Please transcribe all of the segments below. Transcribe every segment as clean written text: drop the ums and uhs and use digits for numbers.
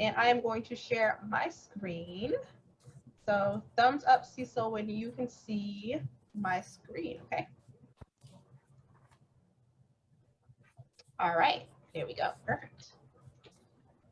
And I am going to share my screen. So thumbs up, Cecil, when you can see my screen, okay? All right, here we go, perfect.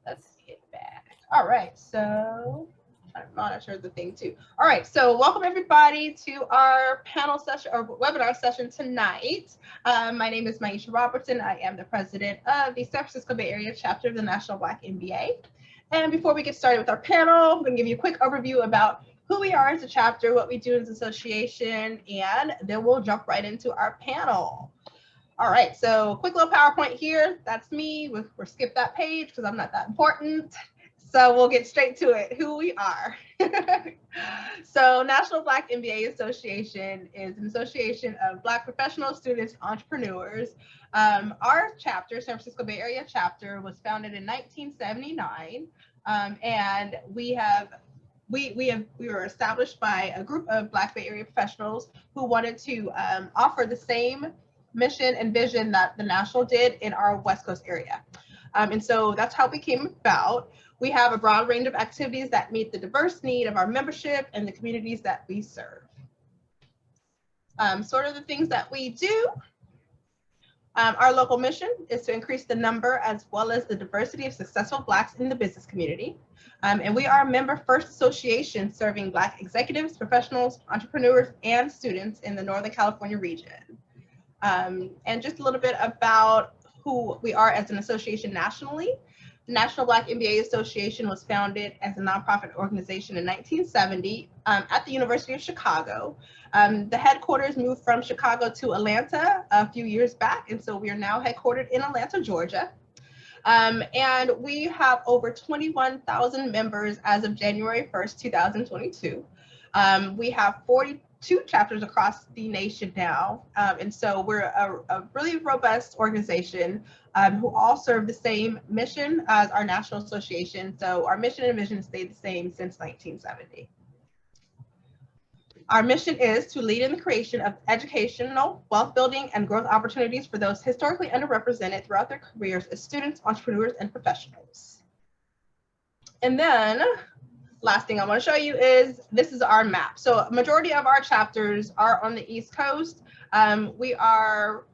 Let's get back. All right, so I'm trying to monitor the thing too. All right, so welcome everybody to our panel session or webinar session tonight. My name is Maisha Robertson. I am the president of the San Francisco Bay Area chapter of the National Black MBA. And before we get started with our panel, I'm going to give you a quick overview about who we are as a chapter, what we do as an association, and then we'll jump right into our panel. All right, so quick little PowerPoint here. That's me. We'll skip that page because I'm not that important. So we'll get straight to it, who we are. So National Black MBA Association is an association of Black professionals, students, entrepreneurs. Our chapter, San Francisco Bay Area chapter, was founded in 1979. And we were established by a group of Black Bay Area professionals who wanted to offer the same mission and vision that the National did in our West Coast area. And so that's how we came about. We have a broad range of activities that meet the diverse need of our membership and the communities that we serve. Sort of the things that we do. Our local mission is to increase the number as well as the diversity of successful Blacks in the business community. And we are a member first association serving Black executives, professionals, entrepreneurs, and students in the Northern California region. And just a little bit about who we are as an association nationally. The National Black MBA Association was founded as a nonprofit organization in 1970 at the University of Chicago. The headquarters moved from Chicago to Atlanta a few years back, and so we are now headquartered in Atlanta, Georgia. And we have over 21,000 members as of January 1st, 2022. We have 42 chapters across the nation now. And so we're a really robust organization who all serve the same mission as our national association. So our mission and vision stayed the same since 1970. Our mission is to lead in the creation of educational, wealth building, and growth opportunities for those historically underrepresented throughout their careers as students, entrepreneurs, and professionals. And then last thing I want to show you is this is our map. So a majority of our chapters are on the East Coast. We are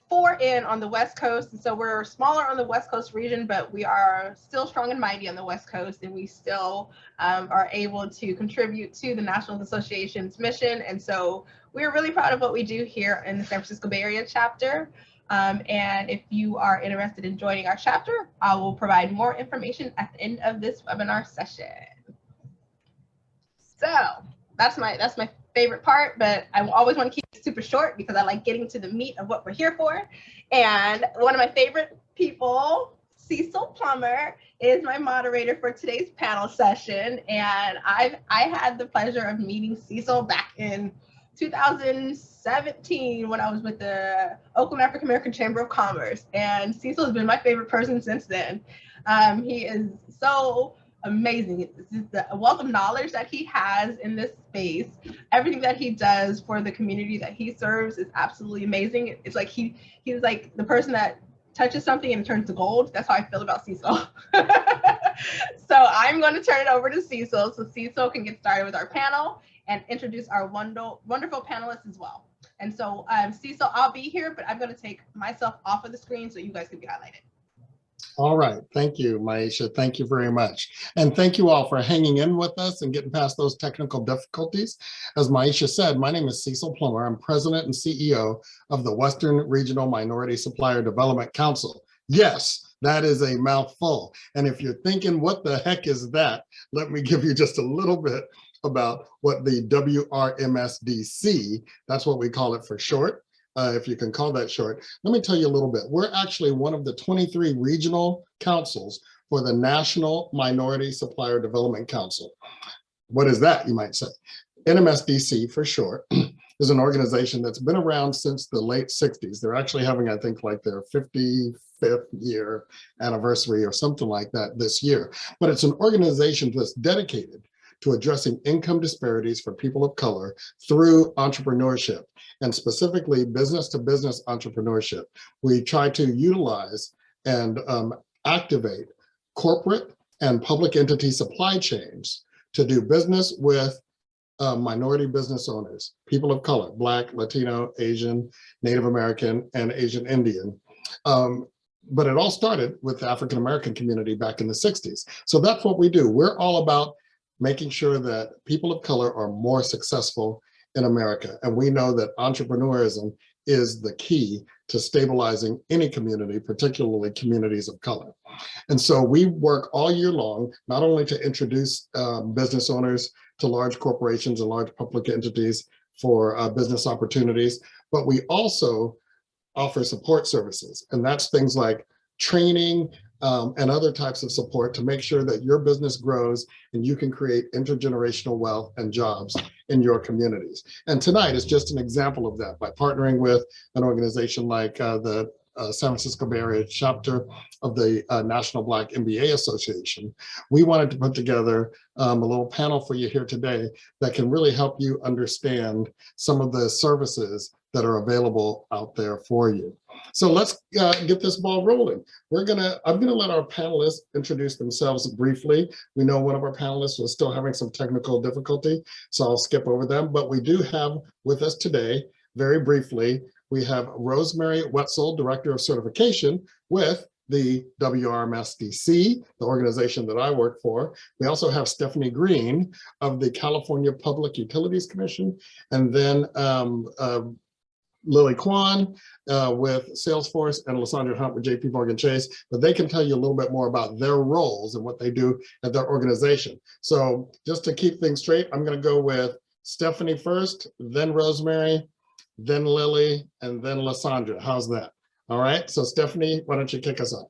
4 in on the West Coast. And so we're smaller on the West Coast region, but we are still strong and mighty on the West Coast. And we still are able to contribute to the National Association's mission. And so we're really proud of what we do here in the San Francisco Bay Area chapter. And if you are interested in joining our chapter, I will provide more information at the end of this webinar session. So that's my favorite part, but I always want to keep it super short because I like getting to the meat of what we're here for. And one of my favorite people, Cecil Plummer, is my moderator for today's panel session. And I had the pleasure of meeting Cecil back in 2017 when I was with the Oakland African American Chamber of Commerce. And Cecil has been my favorite person since then. He is so amazing. It's just the wealth of knowledge that he has in this space. Everything that he does for the community that he serves is absolutely amazing. It's like he's like the person that touches something and it turns to gold. That's how I feel about Cecil. So I'm going to turn it over to Cecil so Cecil can get started with our panel and introduce our wonderful panelists as well. And so Cecil, I'll be here, but I'm going to take myself off of the screen so you guys can be highlighted. All right. Thank you, Maisha. Thank you very much. And thank you all for hanging in with us and getting past those technical difficulties. As Maisha said, my name is Cecil Plummer. I'm president and CEO of the Western Regional Minority Supplier Development Council. Yes, that is a mouthful. And if you're thinking, what the heck is that? Let me give you just a little bit about what the WRMSDC, that's what we call it for short. If you can call that short. Let me tell you a little bit. We're actually one of the 23 regional councils for the National Minority Supplier Development Council. What is that, you might say? NMSDC for short is an organization that's been around since the late 60s. They're actually having, I think, like their 55th year anniversary or something like that this year. But it's an organization that's dedicated to addressing income disparities for people of color through entrepreneurship, and specifically business-to-business entrepreneurship. We try to utilize and activate corporate and public entity supply chains to do business with minority business owners, people of color, Black, Latino, Asian, Native American, and Asian Indian. But it all started with the African American community back in the 60s. So that's what we do. We're all about making sure that people of color are more successful in America. And we know that entrepreneurism is the key to stabilizing any community, particularly communities of color. And so we work all year long, not only to introduce business owners to large corporations and large public entities for business opportunities, but we also offer support services. And that's things like training and other types of support to make sure that your business grows and you can create intergenerational wealth and jobs in your communities. And tonight is just an example of that by partnering with an organization like the San Francisco Bay Area chapter of the National Black MBA Association. We wanted to put together a little panel for you here today that can really help you understand some of the services that are available out there for you. So let's get this ball rolling. I'm gonna let our panelists introduce themselves briefly. We know one of our panelists was still having some technical difficulty, so I'll skip over them. But we do have with us today, very briefly, we have Rosemary Wetzel, Director of Certification with the WRMSDC, the organization that I work for. We also have Stephanie Green of the California Public Utilities Commission, and then Lily Kwan with Salesforce, and Lysandra Hunt with JP Morgan Chase, but they can tell you a little bit more about their roles and what they do at their organization. So just to keep things straight, I'm going to go with Stephanie first, then Rosemary, then Lily, and then Lysandra. How's that? All right, so Stephanie, why don't you kick us off?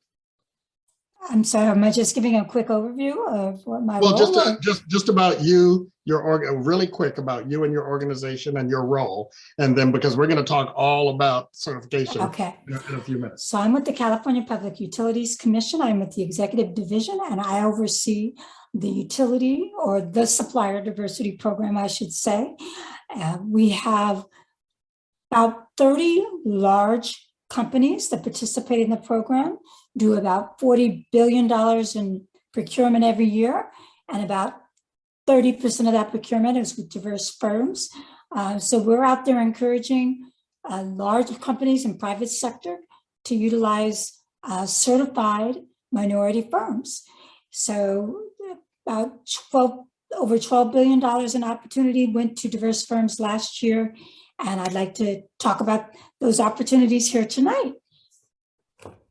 I'm sorry, am I just giving a quick overview of what my Well, role? just about you, really quick about you and your organization and your role, and then because we're going to talk all about certification in a few minutes. So I'm with the California Public Utilities Commission. I'm with the executive division, and I oversee the utility or the supplier diversity program, I should say. We have about 30 large companies that participate in the program, do about $40 billion in procurement every year, and about 30% of that procurement is with diverse firms. So we're out there encouraging large companies and private sector to utilize certified minority firms. So about over $12 billion in opportunity went to diverse firms last year. And I'd like to talk about those opportunities here tonight.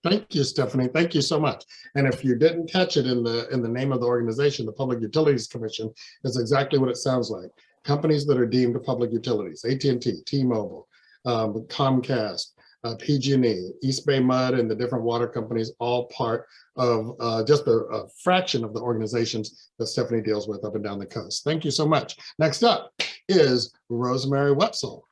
Thank you, Stephanie. Thank you so much. And if you didn't catch it in the name of the organization, the Public Utilities Commission is exactly what it sounds like. Companies that are deemed public utilities, AT&T, T-Mobile, Comcast, PG&E, East Bay Mud, and the different water companies, all part of just a fraction of the organizations that Stephanie deals with up and down the coast. Thank you so much. Next up is Rosemary Wetzel.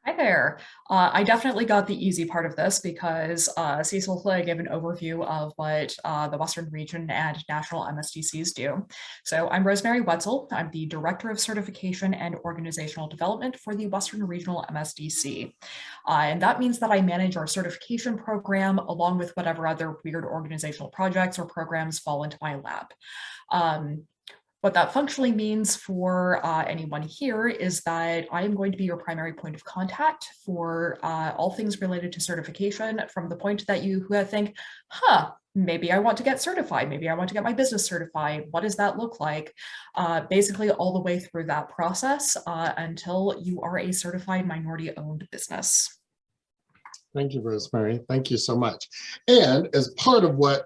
Hi there. I definitely got the easy part of this because Cecil gave an overview of what the Western Region and National MSDCs do. So I'm Rosemary Wetzel. I'm the Director of Certification and Organizational Development for the Western Regional MSDC. And that means that I manage our certification program along with whatever other weird organizational projects or programs fall into my lap. What that functionally means for anyone here is that I am going to be your primary point of contact for all things related to certification, from the point that you think, maybe I want to get certified, maybe I want to get my business certified, what does that look like? Basically all the way through that process until you are a certified minority-owned business. Thank you, Rosemary. Thank you so much. And as part of what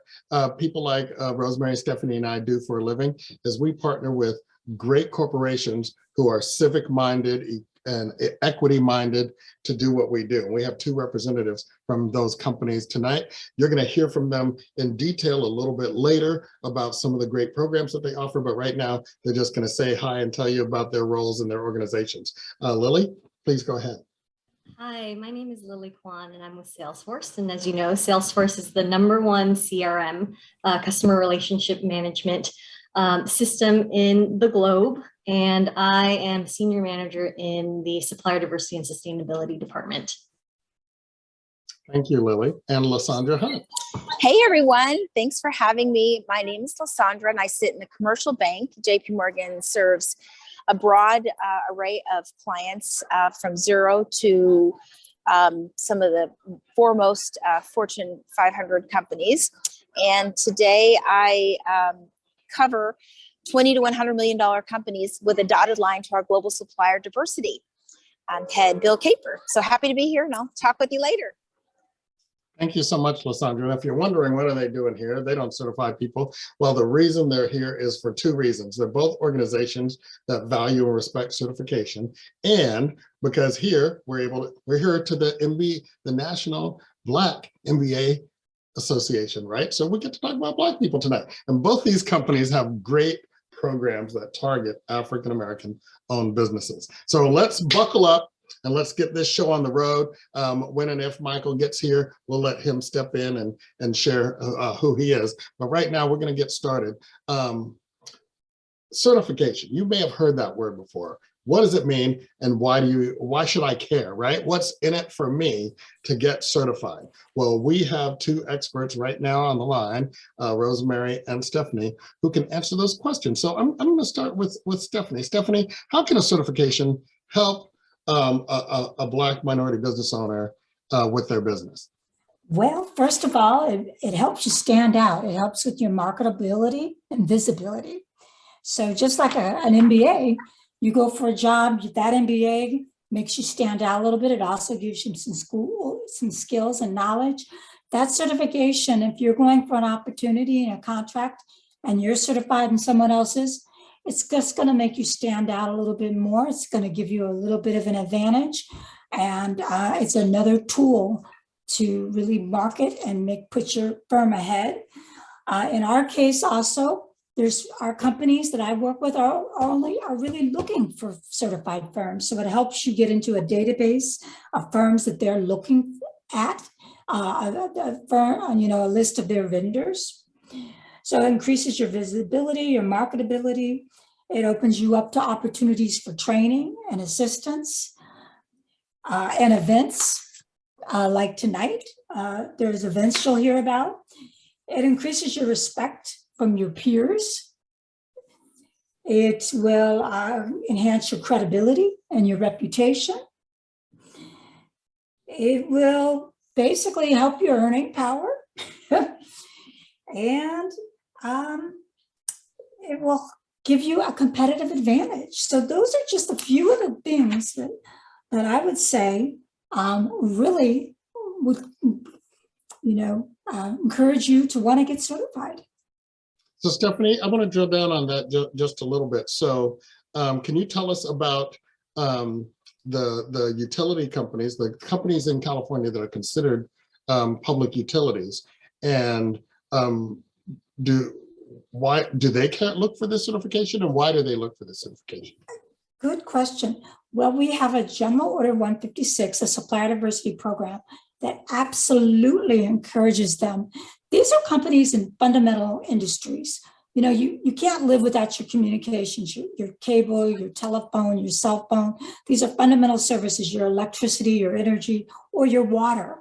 people like Rosemary, Stephanie, and I do for a living is we partner with great corporations who are civic-minded and equity-minded to do what we do. And we have two representatives from those companies tonight. You're going to hear from them in detail a little bit later about some of the great programs that they offer, but right now they're just going to say hi and tell you about their roles and their organizations. Lily, please go ahead. Hi, my name is Lily Kwan and I'm with Salesforce. And as you know, Salesforce is the #1 CRM, customer relationship management system in the globe. And I am senior manager in the Supplier Diversity and Sustainability Department. Thank you, Lily. And Lysandra Hunt. Hey everyone, thanks for having me. My name is Lysandra and I sit in the commercial bank. JP Morgan serves a broad array of clients from zero to some of the foremost Fortune 500 companies. And today I cover $20 to $100 million companies with a dotted line to our global supplier diversity. I'm head Bill Caper. So happy to be here and I'll talk with you later. Thank you so much, Lysandra. And if you're wondering, what are they doing here? They don't certify people. Well, the reason they're here is for two reasons. They're both organizations that value and respect certification. And because here, we're here to the National Black MBA Association, right? So we get to talk about Black people tonight. And both these companies have great programs that target African-American owned businesses. So let's buckle up and let's get this show on the road. When and if Michael gets here, we'll let him step in and share who he is. But right now, we're going to get started. Certification. You may have heard that word before. What does it mean, and why should I care, right? What's in it for me to get certified? Well, we have two experts right now on the line, Rosemary and Stephanie, who can answer those questions. So I'm going to start with Stephanie. Stephanie, how can a certification help a Black minority business owner with their business? Well, first of all, it helps you stand out. It helps with your marketability and visibility. So just like an MBA, you go for a job, that MBA makes you stand out a little bit. It also gives you some skills and knowledge. That certification, if you're going for an opportunity in a contract and you're certified and someone else's, it's just going to make you stand out a little bit more. It's going to give you a little bit of an advantage. And it's another tool to really market and put your firm ahead. In our case also, there's our companies that I work with are really looking for certified firms. So it helps you get into a database of firms that they're looking at, a list of their vendors. So it increases your visibility, your marketability. It opens you up to opportunities for training and assistance and events like tonight. There's events you'll hear about. It increases your respect from your peers. It will enhance your credibility and your reputation. It will basically help your earning power. And it will give you a competitive advantage. So those are just a few of the things that I would say really would, encourage you to want to get certified. So Stephanie, I want to drill down on that just a little bit. So can you tell us about the utility companies, the companies in California that are considered public utilities, and do they look for this certification, and why do they look for this certification? Good question. Well, we have a General Order 156, a supplier diversity program that absolutely encourages them. These are companies in fundamental industries. You can't live without your communications, your cable, your telephone, your cell phone. These are fundamental services, your electricity, your energy, or your water.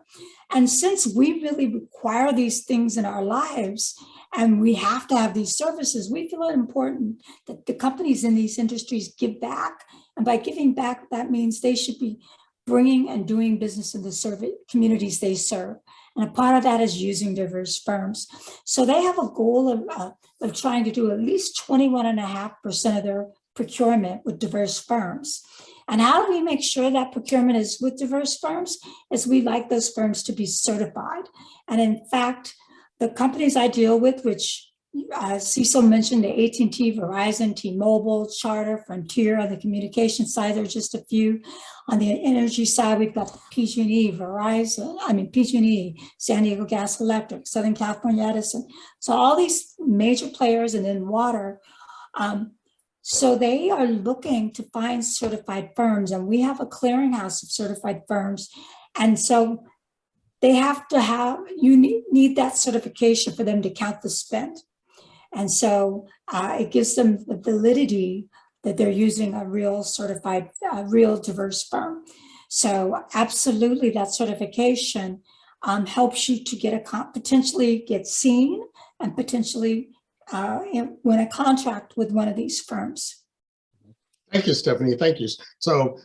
And since we really require these things in our lives, and we have to have these services, we feel it important that the companies in these industries give back. And by giving back, that means they should be bringing and doing business in the communities they serve. And a part of that is using diverse firms. So they have a goal of trying to do at least 21.5% of their procurement with diverse firms. And how do we make sure that procurement is with diverse firms? Is we like those firms to be certified. And in fact, the companies I deal with, which Cecil mentioned, the AT&T, Verizon, T-Mobile, Charter, Frontier. On the communication side, there are just a few. On the energy side, we've got PG&E, PG&E, San Diego Gas Electric, Southern California Edison. So all these major players, and then water. So they are looking to find certified firms, and we have a clearinghouse of certified firms. And so they have to you need that certification for them to count the spend. And so it gives them the validity that they're using a real certified, real diverse firm. So absolutely, that certification helps you to get potentially get seen and potentially win a contract with one of these firms. Thank you, Stephanie. Thank you. So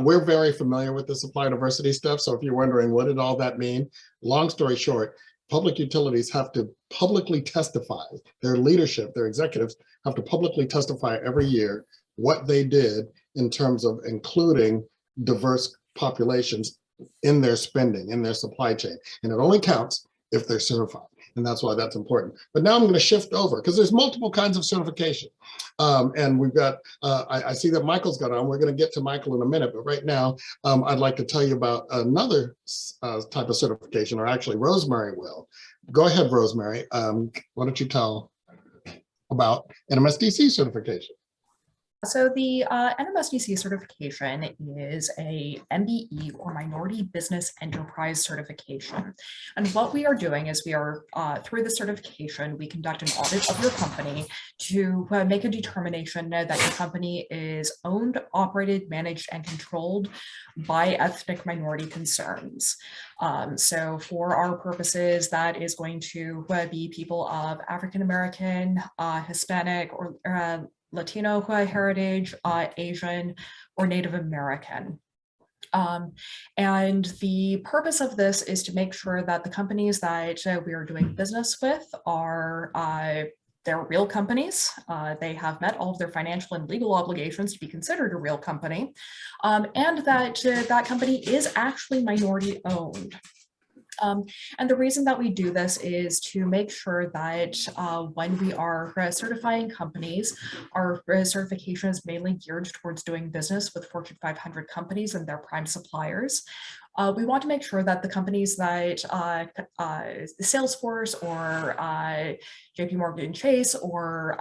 we're very familiar with the supply diversity stuff. So if you're wondering, what did all that mean? Long story short, public utilities have to publicly testify. Their leadership, their executives have to publicly testify every year what they did in terms of including diverse populations in their spending, in their supply chain. And it only counts if they're certified. And that's why that's important. But now I'm going to shift over because there's multiple kinds of certification. And we've got, I see that Michael's got on. We're going to get to Michael in a minute. But right now, I'd like to tell you about another type of certification, or actually Rosemary will. Go ahead, Rosemary. Why don't you tell about an MSDC certification? So the NMSDC certification is a MBE, or Minority Business Enterprise certification. And what we are doing is we are, through the certification, we conduct an audit of your company to make a determination that your company is owned, operated, managed, and controlled by ethnic minority concerns. So for our purposes, that is going to be people of African American, Hispanic, or Latino heritage, Asian, or Native American. And the purpose of this is to make sure that the companies that we are doing business with are they're real companies. They have met all of their financial and legal obligations to be considered a real company, and that that company is actually minority owned. And the reason that we do this is to make sure that when we are certifying companies, our certification is mainly geared towards doing business with Fortune 500 companies and their prime suppliers. We want to make sure that the companies that Salesforce or JP Morgan Chase or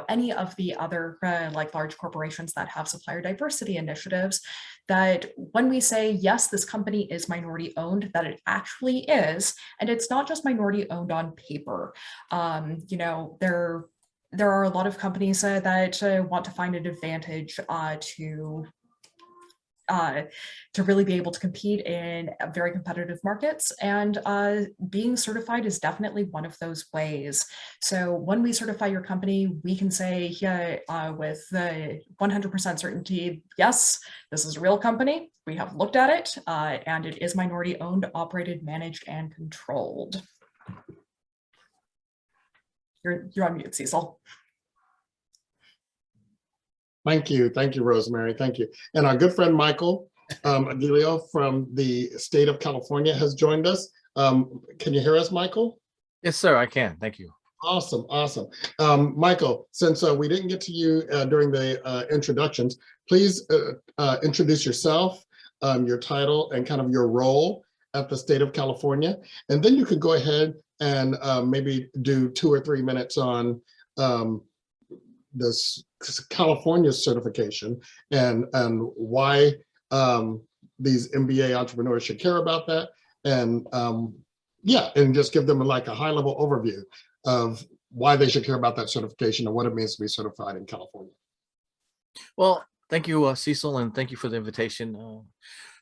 any of the other like large corporations that have supplier diversity initiatives, that when we say, yes, this company is minority owned, that it actually is, and it's not just minority owned on paper. There are a lot of companies that want to find an advantage to really be able to compete in very competitive markets, and being certified is definitely one of those ways. So when we certify your company, we can say with 100% certainty, yes, this is a real company. We have looked at it, and it is minority owned, operated, managed, and controlled. You're on mute, Cecil. Thank you, Rosemary, thank you. And our good friend Michael Aguilio from the state of California has joined us. Can you hear us, Michael? Yes, sir, I can. Thank you. Awesome, awesome. Michael, since we didn't get to you during the introductions, please introduce yourself, your title, and kind of your role at the state of California. And then you could go ahead and maybe do 2 or 3 minutes on this California certification and why these MBA entrepreneurs should care about that, and and just give them like a high-level overview of why they should care about that certification and what it means to be certified in California. Well, thank you, Cecil, and thank you for the invitation.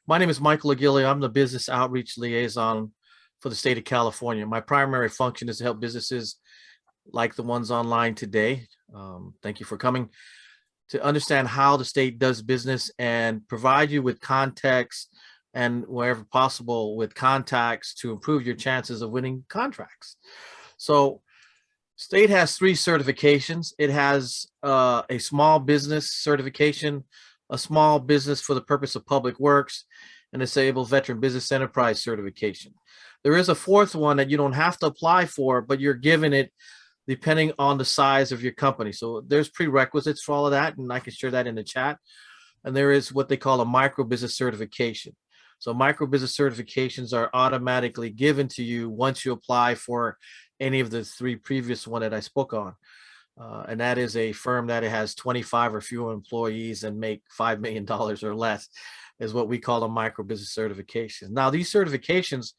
My name is Michael Aguilio. I'm the business outreach liaison for the state of California. My primary function is to help businesses like the ones online today. Thank you for coming, to understand how the state does business and provide you with context and wherever possible with contacts to improve your chances of winning contracts. So state has 3 certifications. It has a small business certification, a small business for the purpose of public works, and disabled veteran business enterprise certification. There is a 4th one that you don't have to apply for, but you're given it depending on the size of your company. So there's prerequisites for all of that, and I can share that in the chat. And there is what they call a micro business certification. So micro business certifications are automatically given to you once you apply for any of the 3 previous one that I spoke on. And that is a firm that has 25 or fewer employees and make $5 million or less, is what we call a micro business certification. Now, these certifications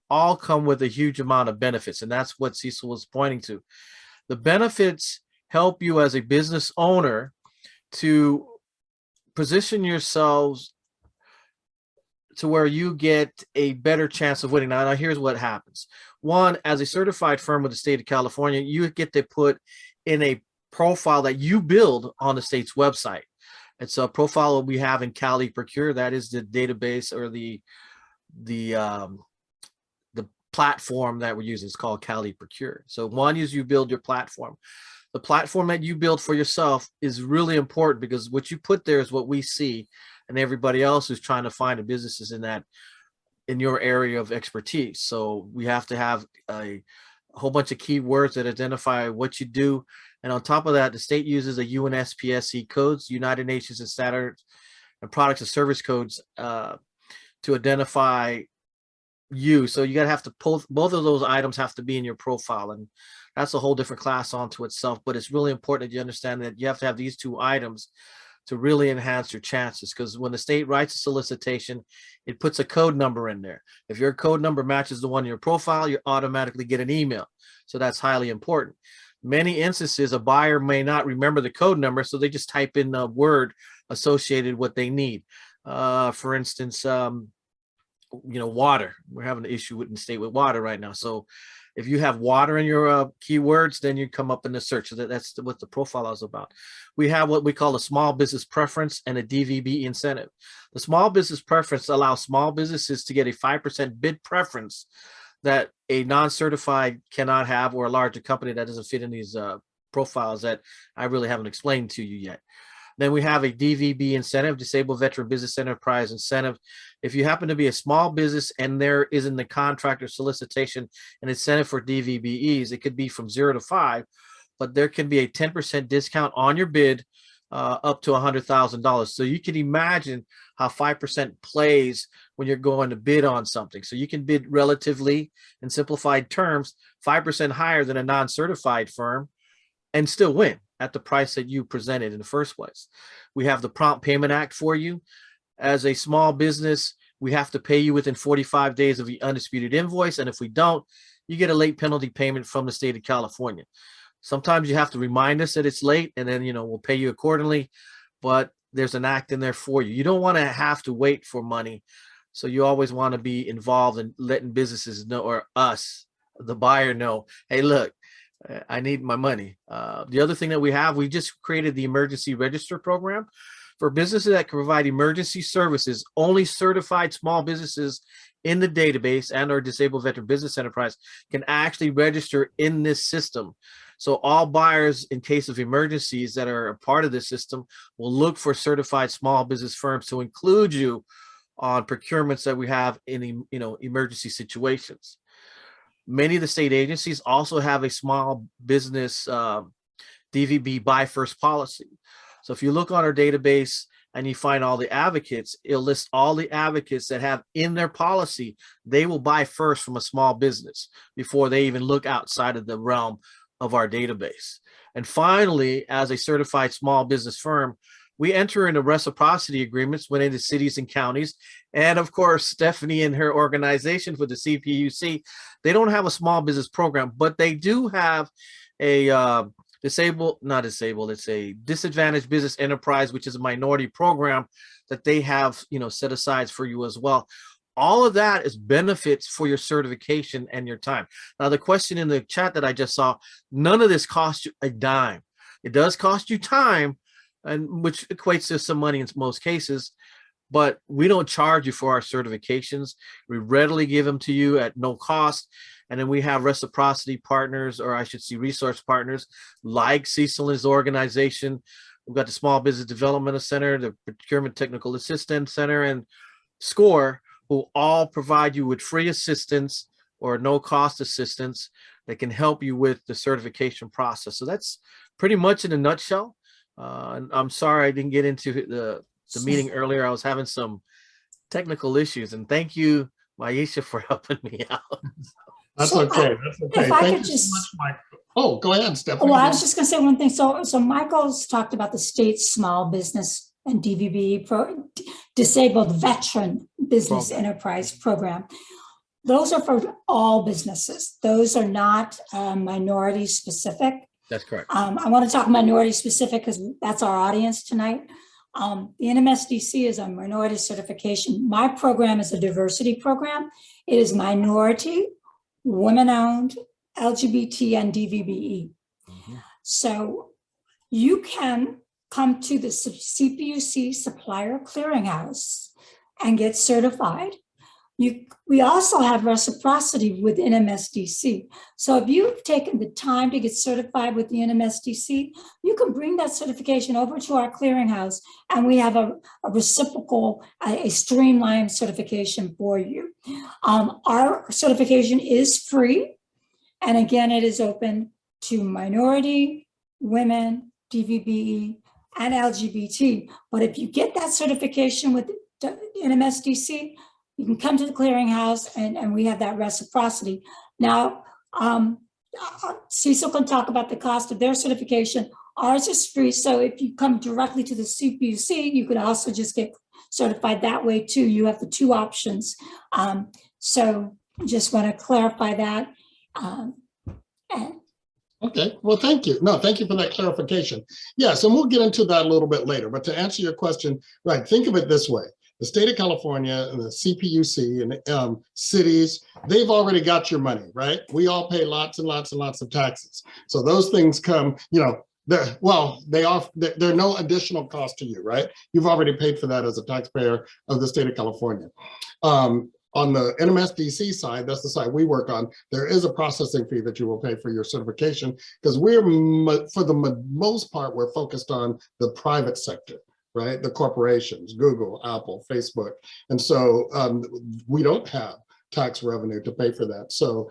all come with a huge amount of benefits, and that's what Cecil was pointing to. The benefits help you as a business owner to position yourselves to where you get a better chance of winning. Now, here's what happens. One, as a certified firm with the state of California, you get to put in a profile that you build on the state's website. It's a profile we have in Cali Procure. That is the database or the platform that we're using. It's called Cali Procure. So one is you build your platform. The platform that you build for yourself is really important because what you put there is what we see, and everybody else who's trying to find a businesses in your area of expertise. So we have to have a whole bunch of keywords that identify what you do. And on top of that, the state uses a UNSPSC codes, United Nations and Standards and Products and Service codes to identify you. So you got to have to pull both of those items have to be in your profile. And that's a whole different class onto itself. But it's really important that you understand that you have to have these two items to really enhance your chances. Because when the state writes a solicitation, it puts a code number in there. If your code number matches the one in your profile, you automatically get an email. So that's highly important. Many instances, a buyer may not remember the code number, so they just type in a word associated with what they need. For instance, water. We're having an issue in the state with water right now. So if you have water in your keywords, then you come up in the search. So that's what the profile is about. We have what we call a small business preference and a DVB incentive. The small business preference allows small businesses to get a 5% bid preference that a non-certified cannot have, or a larger company that doesn't fit in these profiles that I really haven't explained to you yet. Then we have a DVB incentive, Disabled Veteran Business Enterprise Incentive. If you happen to be a small business and there isn't the contract or solicitation an incentive for DVBEs, it could be from 0 to 5, but there can be a 10% discount on your bid up to $100,000. So you can imagine how 5% plays when you're going to bid on something. So you can bid relatively, in simplified terms, 5% higher than a non-certified firm and still win at the price that you presented in the first place. We have the Prompt Payment Act for you. As a small business, we have to pay you within 45 days of the undisputed invoice. And if we don't, you get a late penalty payment from the state of California. Sometimes you have to remind us that it's late, and then, we'll pay you accordingly, but there's an act in there for you. You don't want to have to wait for money. So you always want to be involved in letting businesses know, or us, the buyer, know, hey, look, I need my money. The other thing that we just created the emergency register program for businesses that can provide emergency services. Only certified small businesses in the database and or disabled veteran business enterprise can actually register in this system. So all buyers, in case of emergencies that are a part of this system, will look for certified small business firms to include you on procurements that we have in emergency situations. Many of the state agencies also have a small business DVB buy first policy. So if you look on our database and you find all the advocates, it'll list all the advocates that have in their policy, they will buy first from a small business before they even look outside of the realm of our database. And finally, as a certified small business firm, we enter into reciprocity agreements with the cities and counties. And of course, Stephanie and her organization for the CPUC, they don't have a small business program, but they do have a it's a disadvantaged business enterprise, which is a minority program that they have, set aside for you as well. All of that is benefits for your certification and your time. Now, the question in the chat that I just saw, none of this costs you a dime. It does cost you time, and which equates to some money in most cases, but we don't charge you for our certifications. We readily give them to you at no cost. And then we have reciprocity partners, or I should say resource partners, like Cecil and his organization. We've got the Small Business Development Center, the Procurement Technical Assistance Center, and SCORE, who all provide you with free assistance or no cost assistance that can help you with the certification process. So that's pretty much in a nutshell. And I'm sorry I didn't get into the meeting earlier. I was having some technical issues, and thank you, Maisha, for helping me out. That's okay. That's okay. If I Thank could you just, so much, Mike. Oh, go ahead, Stephanie. well, I was just going to say one thing. So Michael's talked about the state's small business and DVB, disabled veteran business enterprise program. Those are for all businesses. Those are not minority specific. That's correct. I want to talk minority specific because that's our audience tonight. The NMSDC is a minority certification. My program is a diversity program. It is minority, women-owned, LGBT, and DVBE. So you can come to the CPUC Supplier Clearinghouse and get certified. We also have reciprocity with NMSDC. So if you've taken the time to get certified with the NMSDC, you can bring that certification over to our clearinghouse, and we have a reciprocal, a streamlined certification for you. Our certification is free. And again, it is open to minority, women, DVBE, and LGBT. But if you get that certification with the NMSDC, you can come to the clearinghouse and we have that reciprocity. Now, Cecil can talk about the cost of their certification. Ours is free. So if you come directly to the CPUC, you could also just get certified that way too. You have the two options. So just want to clarify that. Okay, well, thank you. No, thank you for that clarification. Yes, and we'll get into that a little bit later. But to answer your question, right, think of it this way. The state of California and the CPUC and cities, they've already got your money, right? We all pay lots and lots and lots of taxes. So those things come, you know, they're no additional cost to you, right? You've already paid for that as a taxpayer of the state of California. On the NMSDC side, that's the side we work on, there is a processing fee that you will pay for your certification, because for the most part, we're focused on the private sector, right? The corporations, Google, Apple, Facebook. And so we don't have tax revenue to pay for that. So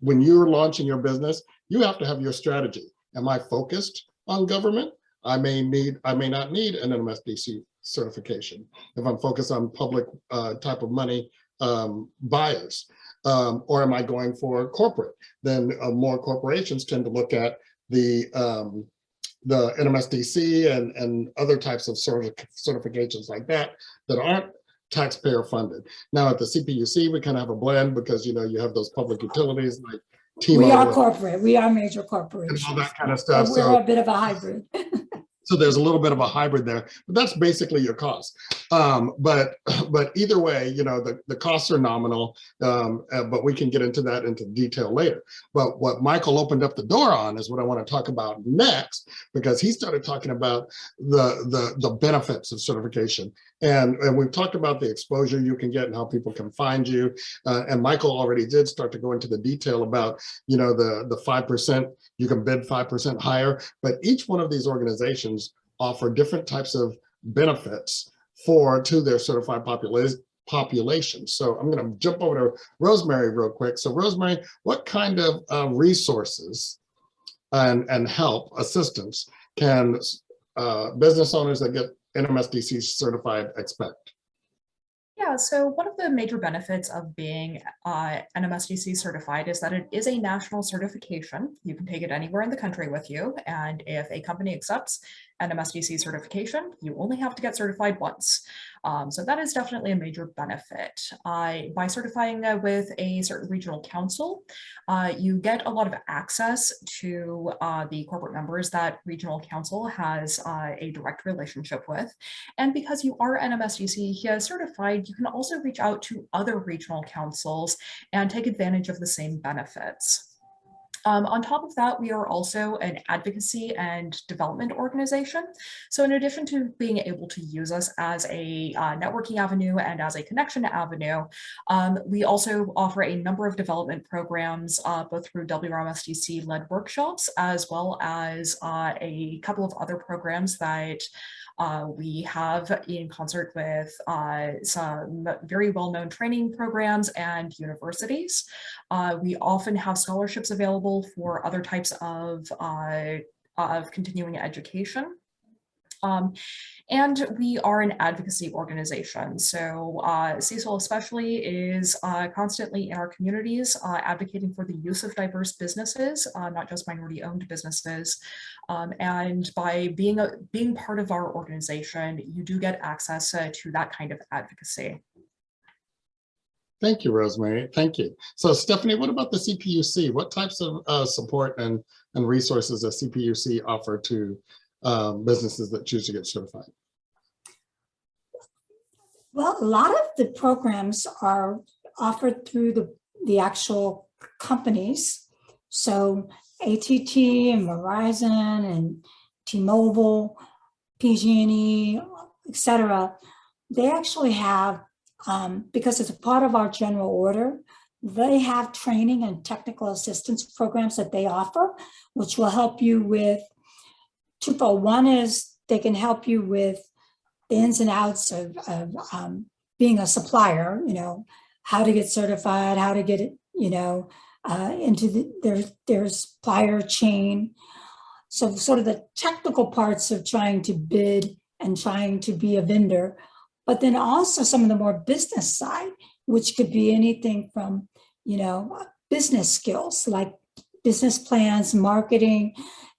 when you're launching your business, you have to have your strategy. Am I focused on government? I may not need an NMSDC certification. If I'm focused on public type of money buyers, or am I going for corporate? Then more corporations tend to look at the NMSDC and other types of certifications like that aren't taxpayer funded. Now at the CPUC, we kind of have a blend because, you know, you have those public utilities like T-Mobile. We are corporate. We are major corporations. And all that kind of stuff. So we're a bit of a hybrid. So there's a little bit of a hybrid there, but that's basically your cost. But either way, you know, the costs are nominal, but we can get into that into detail later. But what Michael opened up the door on is what I want to talk about next, because he started talking about the benefits of certification. And we've talked about the exposure you can get and how people can find you. And Michael already did start to go into the detail about, you know, the 5%, you can bid 5% higher, but each one of these organizations offer different types of benefits to their certified population. So I'm going to jump over to Rosemary real quick. So Rosemary, what kind of resources and help, assistance can business owners that get NMSDC certified expect? Yeah, so one of the major benefits of being NMSDC certified is that it is a national certification. You can take it anywhere in the country with you. And if a company accepts NMSDC certification, you only have to get certified once. So that is definitely a major benefit. By certifying with a certain regional council, you get a lot of access to the corporate members that regional council has a direct relationship with. And because you are NMSDC certified, you can also reach out to other regional councils and take advantage of the same benefits. On top of that, we are also an advocacy and development organization. So in addition to being able to use us as a networking avenue and as a connection avenue, we also offer a number of development programs, both through WRMSDC-led workshops, as well as a couple of other programs that we have in concert with some very well-known training programs and universities. We often have scholarships available for other types of continuing education. And we are an advocacy organization. So Cecil especially is constantly in our communities advocating for the use of diverse businesses, not just minority-owned businesses. And by being part of our organization, you do get access to that kind of advocacy. Thank you, Rosemary. Thank you. So Stephanie, what about the CPUC? What types of support and resources does CPUC offer to businesses that choose to get certified? Well, a lot of the programs are offered through the actual companies. So AT&T and Verizon and T-Mobile, PG&E, et cetera, they actually have, because it's a part of our general order, they have training and technical assistance programs that they offer, which will help you with twofold. One is they can help you with the ins and outs of being a supplier, how to get certified, how to get it, into their supplier chain. So sort of the technical parts of trying to bid and trying to be a vendor, but then also some of the more business side, which could be anything from, business skills like business plans, marketing,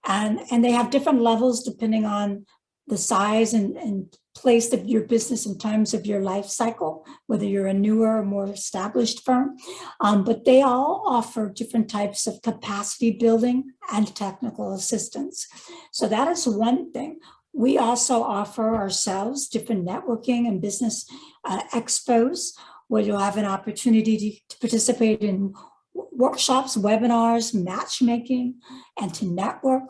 and they have different levels depending on the size and place of your business in terms of your life cycle, whether you're a newer or more established firm. But they all offer different types of capacity building and technical assistance. So that is one thing. We also offer ourselves different networking and business expos where you'll have an opportunity to participate in workshops, webinars, matchmaking, and to network.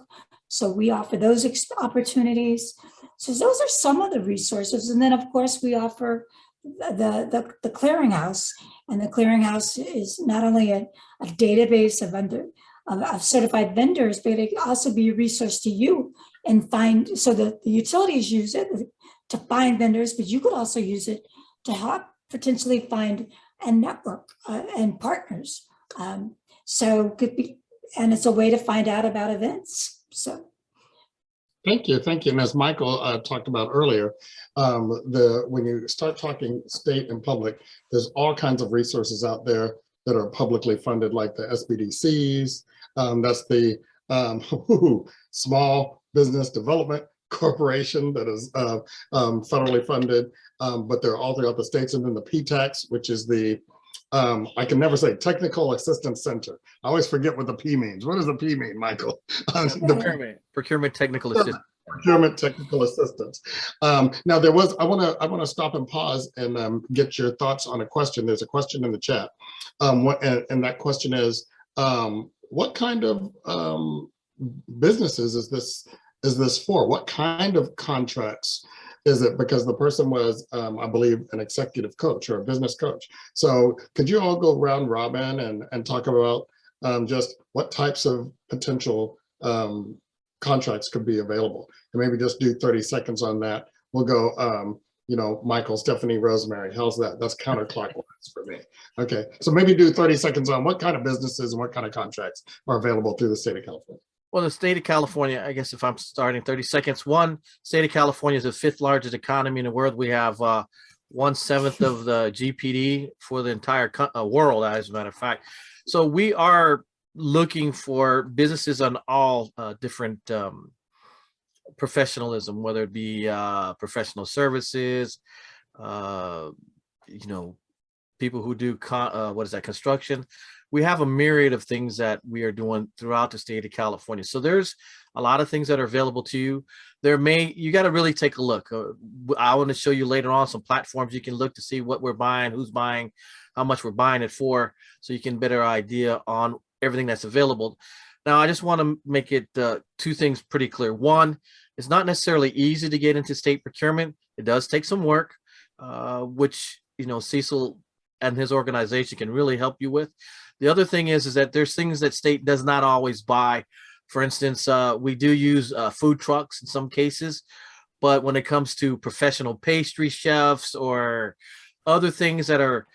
So we offer those opportunities. So those are some of the resources. And then of course we offer the clearinghouse, and the clearinghouse is not only a database of certified vendors, but it can also be a resource to you and find, so that the utilities use it to find vendors, but you could also use it to help potentially find and network and partners. So could be, and it's a way to find out about events. So. Thank you. And as Michael talked about earlier, when you start talking state and public, there's all kinds of resources out there that are publicly funded, like the SBDCs. That's the Small Business Development Corporation that is federally funded, but they're all throughout the states. And then the PTACs, which is the I can never say Technical Assistance Center. I always forget what the P means. What does the P mean, Michael? Procurement Technical Assistance. Procurement Technical Assistance. Now there was, I want to stop and pause and get your thoughts on a question. There's a question in the chat. And that question is, what kind of businesses is this for? What kind of contracts is it? Because the person was, I believe, an executive coach or a business coach. So could you all go round robin and talk about just what types of potential contracts could be available? And maybe just do 30 seconds on that. We'll go, Michael, Stephanie, Rosemary. How's that? That's counterclockwise for me. Okay, so maybe do 30 seconds on what kind of businesses and what kind of contracts are available through the state of California. Well, the state of California, I guess if I'm starting 30 seconds, state of California is the 5th largest economy in the world. We have 1/7 of the GPD for the entire world, as a matter of fact. So we are looking for businesses on all different professionalism, whether it be professional services, people who do construction. We have a myriad of things that we are doing throughout the state of California. So there's a lot of things that are available to you. You got to really take a look. I want to show you later on some platforms you can look to see what we're buying, who's buying, how much we're buying it for, so you can better idea on everything that's available. Now, I just want to make it two things pretty clear. One, it's not necessarily easy to get into state procurement. It does take some work, which, Cecil and his organization can really help you with. The other thing is that there's things that state does not always buy. For instance, we do use food trucks in some cases, but when it comes to professional pastry chefs or other things that are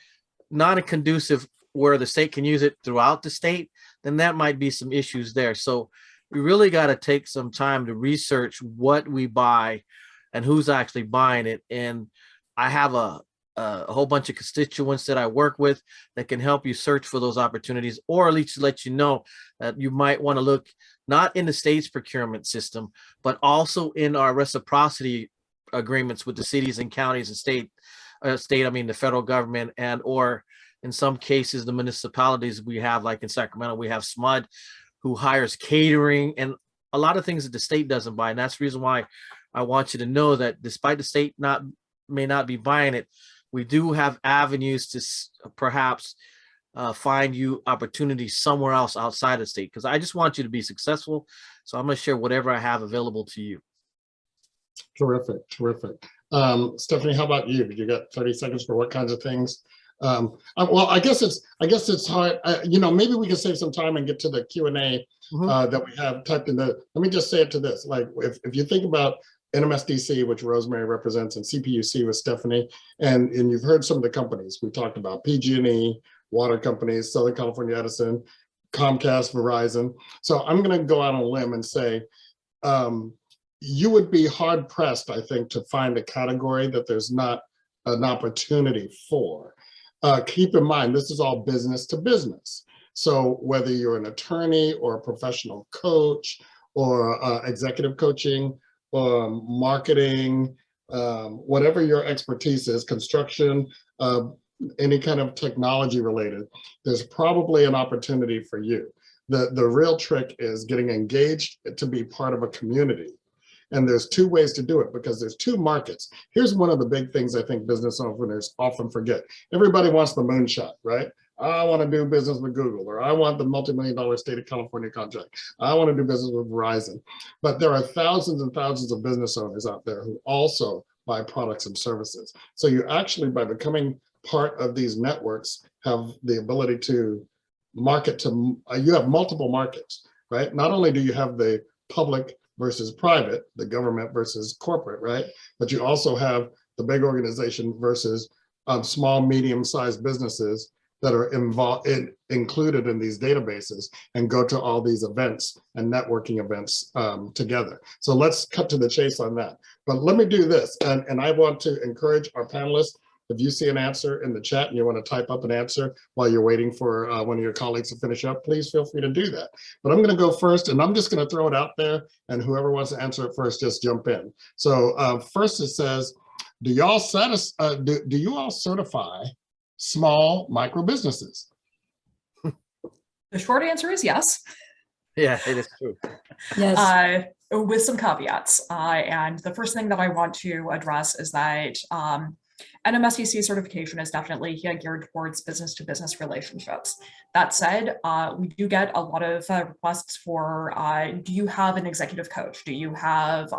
not conducive where the state can use it throughout the state, then that might be some issues there. So we really got to take some time to research what we buy and who's actually buying it. And I have a whole bunch of constituents that I work with that can help you search for those opportunities, or at least let you know that you might want to look not in the state's procurement system, but also in our reciprocity agreements with the cities and counties and the federal government, and or in some cases the municipalities we have, like in Sacramento, we have SMUD who hires catering and a lot of things that the state doesn't buy. And that's the reason why I want you to know that despite the state may not be buying it, we do have avenues to perhaps find you opportunities somewhere else outside the state, because I just want you to be successful. So I'm going to share whatever I have available to you. Terrific, terrific. Stephanie, how about you? You got 30 seconds for what kinds of things? Well, I guess it's hard. You know, maybe we can save some time and get to the Q&A that we have typed in the. Let me just say it to this: like, if you think about NMSDC, which Rosemary represents, and CPUC with Stephanie, and you've heard some of the companies we talked about: PG&E, water companies, Southern California Edison, Comcast, Verizon. So I'm going to go out on a limb and say, you would be hard pressed, I think, to find a category that there's not an opportunity for. Keep in mind, this is all business to business. So whether you're an attorney or a professional coach or executive coaching, marketing, whatever your expertise is, construction, any kind of technology related, there's probably an opportunity for you. The real trick is getting engaged to be part of a community. And there's two ways to do it, because there's two markets. Here's one of the big things I think business owners often forget. Everybody wants the moonshot, right? I want to do business with Google, or I want the multi-million-dollar state of California contract. I want to do business with Verizon. But there are thousands and thousands of business owners out there who also buy products and services. So you actually, by becoming part of these networks, have the ability to market to, you have multiple markets, right? Not only do you have the public versus private, the government versus corporate, right? But you also have the big organization versus small, medium-sized businesses that are included in these databases and go to all these events and networking events together. So let's cut to the chase on that. But let me do this, and I want to encourage our panelists. If you see an answer in the chat and you want to type up an answer while you're waiting for one of your colleagues to finish up, please feel free to do that. But I'm going to go first, and I'm just going to throw it out there, and whoever wants to answer it first, just jump in. So first it says, do you all certify small micro businesses? The short answer is yes. Yeah, it is true. Yes. With some caveats. And the first thing that I want to address is that NMSDC certification is definitely geared towards business-to-business relationships. That said, we do get a lot of requests for, do you have an executive coach? Do you have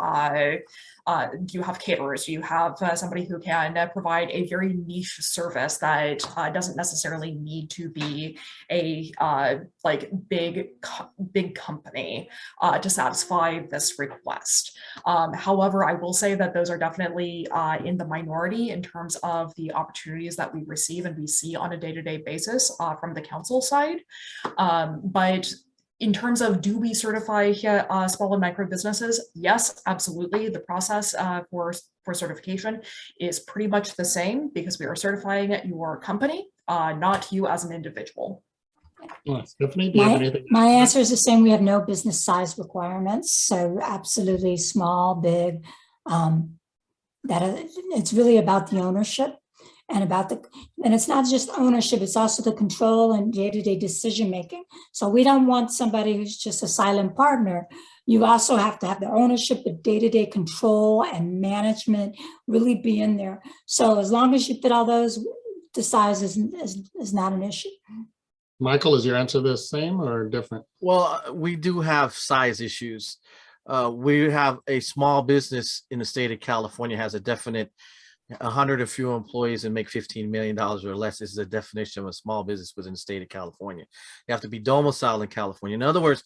caterers? Do you have somebody who can provide a very niche service that doesn't necessarily need to be a like big company to satisfy this request? However, I will say that those are definitely in the minority in terms of the opportunities that we receive and we see on a day-to-day basis from the council side. But in terms of, do we certify small and micro businesses? Yes, absolutely. The process for certification is pretty much the same, because we are certifying your company, not you as an individual. Stephanie, do you have anything? My answer is the same. We have no business size requirements. So absolutely small, big, it's really about the ownership and and it's not just ownership, it's also the control and day-to-day decision making. So we don't want somebody who's just a silent partner. You also have to have the ownership, the day-to-day control and management really be in there. So as long as you fit all those, the size is not an issue. Michael, is your answer the same or different? Well, we do have size issues. We have a small business in the state of California has a definite 100 or fewer employees and make $15 million or less. This is a definition of a small business within the state of California. You have to be domiciled in California. In other words,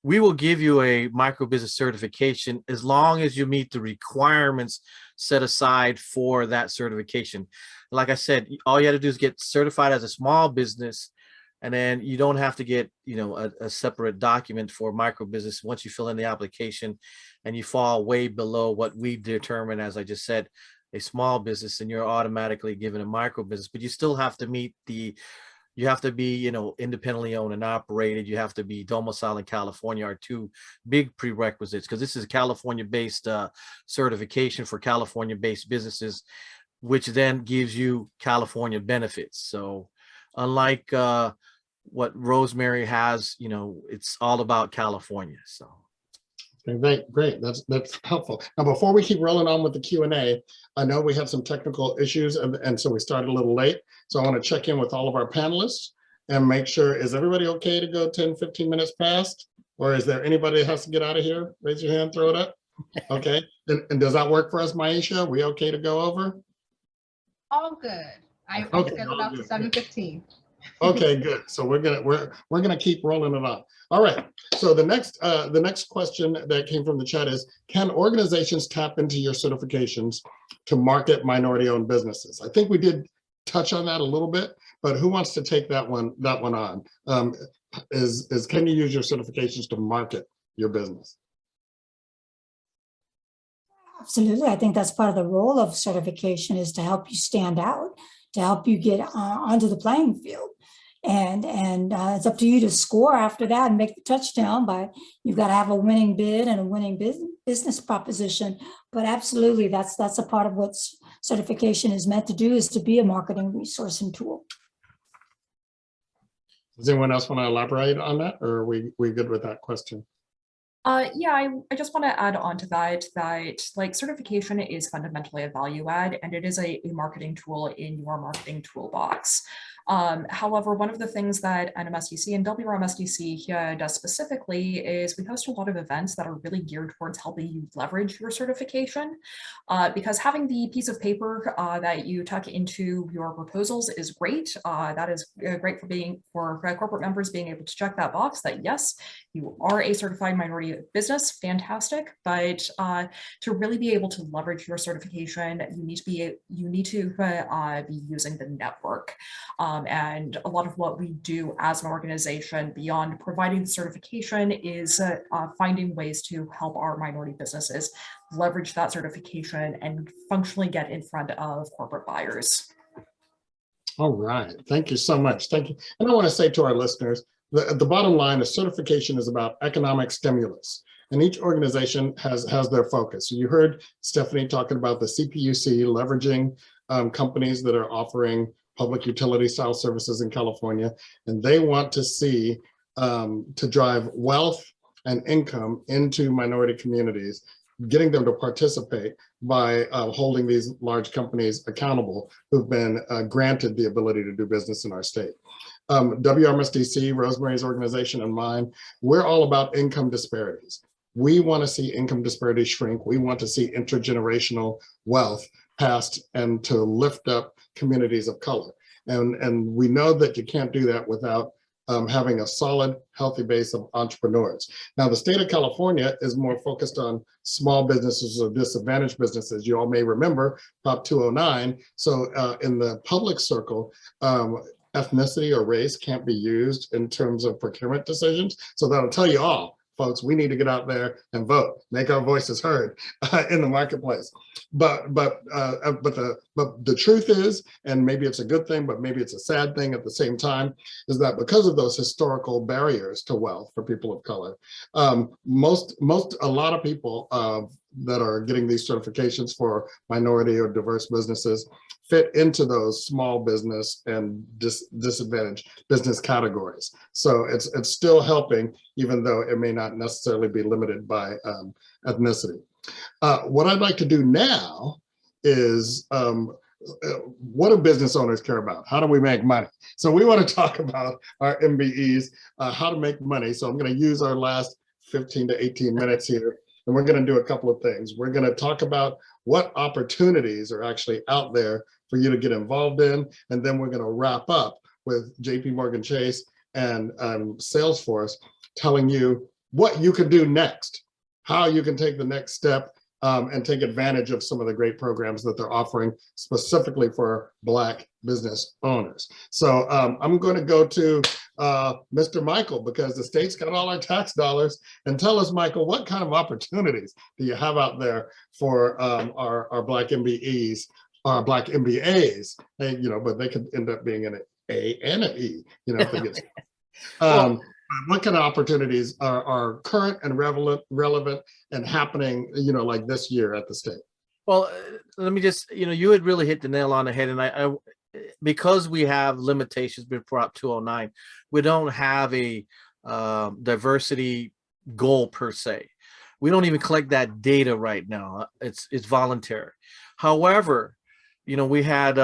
we will give you a micro business certification as long as you meet the requirements set aside for that certification. Like I said, all you have to do is get certified as a small business, and then you don't have to get, a separate document for micro business. Once you fill in the application and you fall way below what we determine, as I just said, a small business, and you're automatically given a micro business. But you still have to meet you have to be, independently owned and operated. You have to be domiciled in California are two big prerequisites, because this is a California-based certification for California-based businesses, which then gives you California benefits. So unlike what Rosemary has, it's all about California. So Okay, great. That's helpful. Now, before we keep rolling on with the Q&A, I know we had some technical issues, and so we started a little late. So I want to check in with all of our panelists and make sure, is everybody okay to go 10, 15 minutes past? Or is there anybody that has to get out of here? Raise your hand, throw it up. Okay. And does that work for us, Maisha? We okay to go over? All good. I Okay, scheduled all out to good. 7:15. Okay, good. So we're gonna keep rolling it on. All right. So the next question that came from the chat is, can organizations tap into your certifications to market minority-owned businesses? I think we did touch on that a little bit, but who wants to take that one on? Can you use your certifications to market your business? Absolutely. I think that's part of the role of certification, is to help you stand out, to help you get onto the playing field. And it's up to you to score after that and make the touchdown, but you've got to have a winning bid and a winning business proposition. But absolutely, that's a part of what certification is meant to do, is to be a marketing resource and tool. Does anyone else want to elaborate on that, or are we good with that question? Yeah, I just want to add on to that like certification is fundamentally a value add, and it is a marketing tool in your marketing toolbox. However, one of the things that NMSDC and WRMSDC does specifically is we host a lot of events that are really geared towards helping you leverage your certification, because having the piece of paper that you tuck into your proposals is great. That is great for corporate members being able to check that box that yes, you are a certified minority business, fantastic. But to really be able to leverage your certification, you need to be using the network. And a lot of what we do as an organization beyond providing the certification is finding ways to help our minority businesses leverage that certification and functionally get in front of corporate buyers. All right. Thank you so much. Thank you. And I want to say to our listeners, the bottom line is certification is about economic stimulus, and each organization has their focus. So you heard Stephanie talking about the CPUC leveraging companies that are offering public utility style services in California, and they want to see to drive wealth and income into minority communities, getting them to participate by holding these large companies accountable who've been granted the ability to do business in our state. WRMSDC, Rosemary's organization, and mine, we're all about income disparities. We want to see income disparities shrink. We want to see intergenerational wealth passed and to lift up communities of color. And we know that you can't do that without having a solid, healthy base of entrepreneurs. Now, the state of California is more focused on small businesses or disadvantaged businesses. You all may remember Prop 209. So in the public circle, ethnicity or race can't be used in terms of procurement decisions. So that'll tell you all, folks, we need to get out there and vote, make our voices heard in the marketplace. But the truth is, and maybe it's a good thing, but maybe it's a sad thing at the same time, is that because of those historical barriers to wealth for people of color, a lot of people that are getting these certifications for minority or diverse businesses fit into those small business and disadvantaged business categories. So it's still helping, even though it may not necessarily be limited by ethnicity. What I'd like to do now is, what do business owners care about? How do we make money? So we want to talk about our MBEs, how to make money. So I'm going to use our last 15 to 18 minutes here, and we're going to do a couple of things. We're going to talk about what opportunities are actually out there for you to get involved in, and then we're going to wrap up with JP Morgan Chase and Salesforce telling you what you can do next, how you can take the next step and take advantage of some of the great programs that they're offering specifically for Black business owners. So I'm going to go to Mr. Michael, because the state's got all our tax dollars. And tell us, Michael, what kind of opportunities do you have out there for our Black MBEs, our Black MBAs? And, but they could end up being an A and an E, if they get what kind of opportunities are current and relevant and happening, like this year at the state? Well, let me just, you had really hit the nail on the head. And I because we have limitations with Prop 209, we don't have a diversity goal per se. We don't even collect that data right now. It's voluntary. However, we had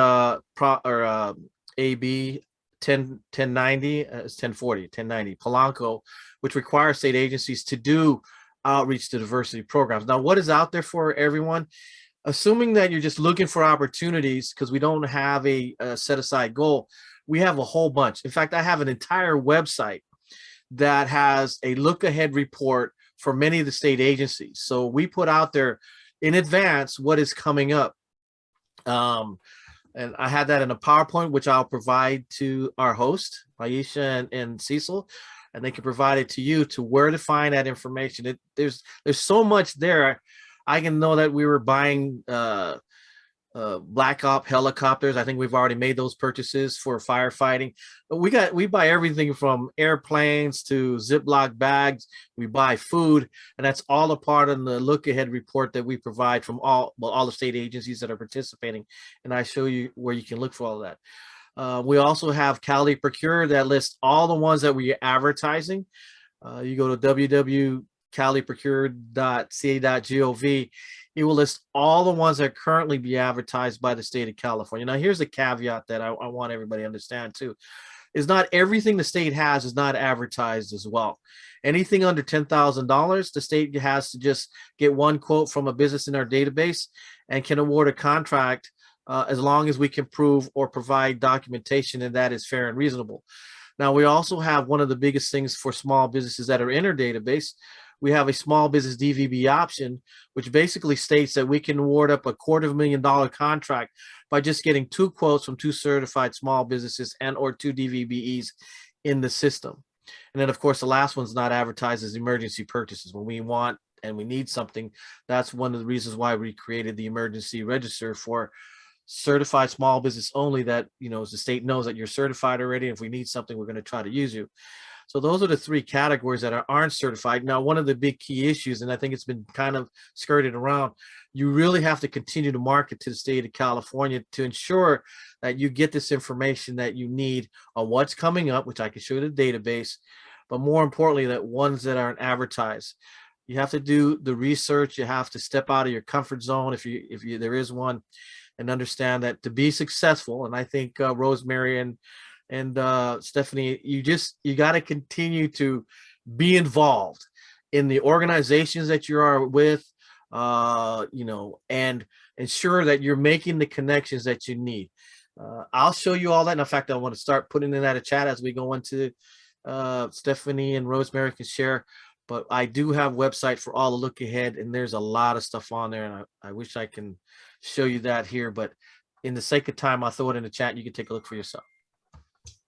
AB 1090, it's 1090, Polanco, which requires state agencies to do outreach to diversity programs. Now, what is out there for everyone? Assuming that you're just looking for opportunities, because we don't have a set aside goal, we have a whole bunch. In fact, I have an entire website that has a look ahead report for many of the state agencies. So we put out there in advance what is coming up. And I had that in a PowerPoint, which I'll provide to our host, Aisha and Cecil, and they can provide it to you to where to find that information. There's so much there. I can know that we were buying Black Op helicopters. I think we've already made those purchases for firefighting. But we buy everything from airplanes to Ziploc bags. We buy food, and that's all a part of the look ahead report that we provide from all the state agencies that are participating. And I show you where you can look for all of that. We also have Cali Procure that lists all the ones that we're advertising. You go to www.caliprocure.ca.gov. It will list all the ones that currently be advertised by the state of California. Now, here's a caveat that I want everybody to understand too, is not everything the state has is not advertised as well. Anything under $10,000, the state has to just get one quote from a business in our database and can award a contract as long as we can prove or provide documentation and that is fair and reasonable. Now, we also have one of the biggest things for small businesses that are in our database. We have a small business DVB option, which basically states that we can award up a $250,000 contract by just getting 2 quotes from 2 certified small businesses and or 2 DVBEs in the system. And then, of course, the last one's not advertised as emergency purchases. When we want and we need something, that's one of the reasons why we created the emergency register for certified small business only, that, the state knows that you're certified already. And if we need something, we're going to try to use you. So those are the 3 categories that aren't certified. Now, one of the big key issues, and I think it's been kind of skirted around, you really have to continue to market to the state of California to ensure that you get this information that you need on what's coming up, which I can show you the database, but more importantly, that ones that aren't advertised. You have to do the research. You have to step out of your comfort zone if there is one, and understand that to be successful. And I think Rosemary and Stephanie, you got to continue to be involved in the organizations that you are with, and ensure that you're making the connections that you need. I'll show you all that. And in fact, I want to start putting in that a chat as we go into Stephanie and Rosemary can share. But I do have a website for all the look ahead, and there's a lot of stuff on there. And I wish I can show you that here, but in the sake of time, I'll throw it in the chat and you can take a look for yourself.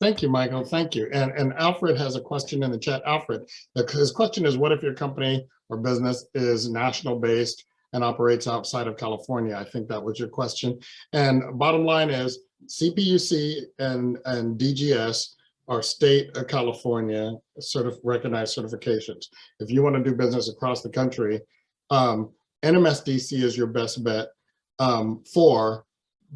Thank you, Michael. Thank you. And Alfred has a question in the chat. Alfred, his question is, what if your company or business is national based and operates outside of California? I think that was your question. And bottom line is CPUC and DGS are state of California recognized certifications. If you want to do business across the country, NMSDC is your best bet for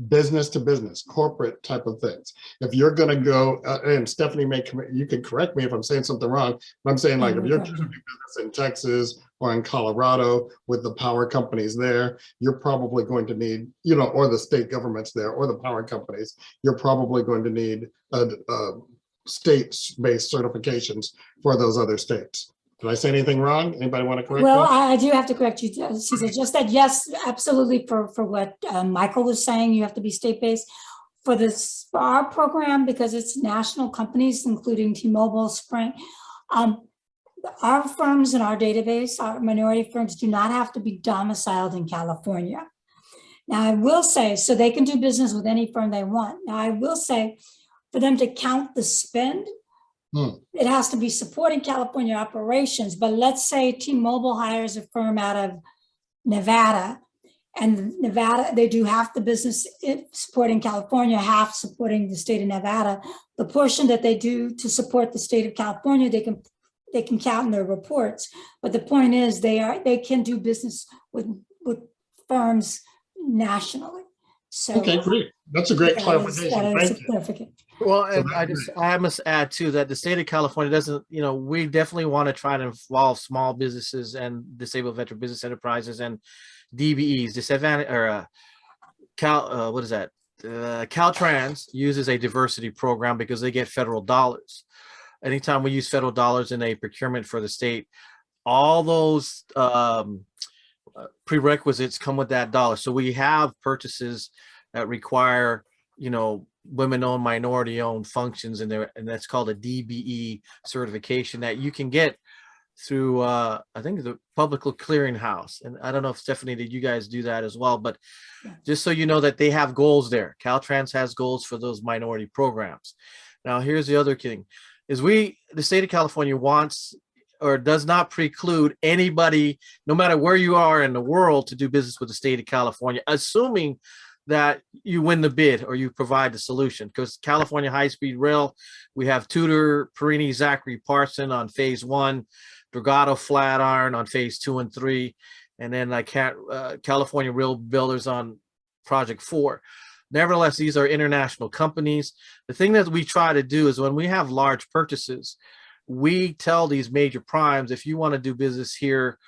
business to business, corporate type of things. If you're going to go, and Stephanie you can correct me if I'm saying something wrong, but I'm saying, like, if you're doing business in Texas or in Colorado with the power companies there, you're probably going to need, or the state governments there, or the power companies, you're probably going to need state-based certifications for those other states. Did I say anything wrong? Anybody want to correct me? Well, I do have to correct you, Cecil. Just that, yes, absolutely. For what Michael was saying, you have to be state-based. For our program, because it's national companies, including T-Mobile, Sprint, our firms in our database, our minority firms, do not have to be domiciled in California. Now, I will say, so they can do business with any firm they want. Now, I will say, for them to count the spend, it has to be supporting California operations. But let's say T-Mobile hires a firm out of Nevada, and Nevada, they do half the business supporting California, half supporting the state of Nevada. The portion that they do to support the state of California, they can count in their reports. But the point is, they can do business with firms nationally. So Okay, great. That's a great that clarification. is Thank you. significant. Well, So and that's great. I must add too that the state of California doesn't, we definitely want to try to involve small businesses and disabled veteran business enterprises and DBEs, disadvantage or what is that? Caltrans uses a diversity program because they get federal dollars. Anytime we use federal dollars in a procurement for the state, all those prerequisites come with that dollar. So we have purchases that require, women-owned, minority-owned functions in there, and that's called a DBE certification that you can get through I think the Public Clearinghouse. And I don't know if Stephanie, did you guys do that as well? But just so you know that they have goals there. Caltrans has goals for those minority programs. Now, here's the other thing, is the state of California wants or does not preclude anybody, no matter where you are in the world, to do business with the state of California, assuming that you win the bid or you provide the solution. Because California High-Speed Rail, we have Tudor, Perini, Zachary, Parson on phase 1, Dragato, Flatiron on phase 2 and 3, and then California Rail Builders on project 4. Nevertheless, these are international companies. The thing that we try to do is when we have large purchases, we tell these major primes, if you want to do business here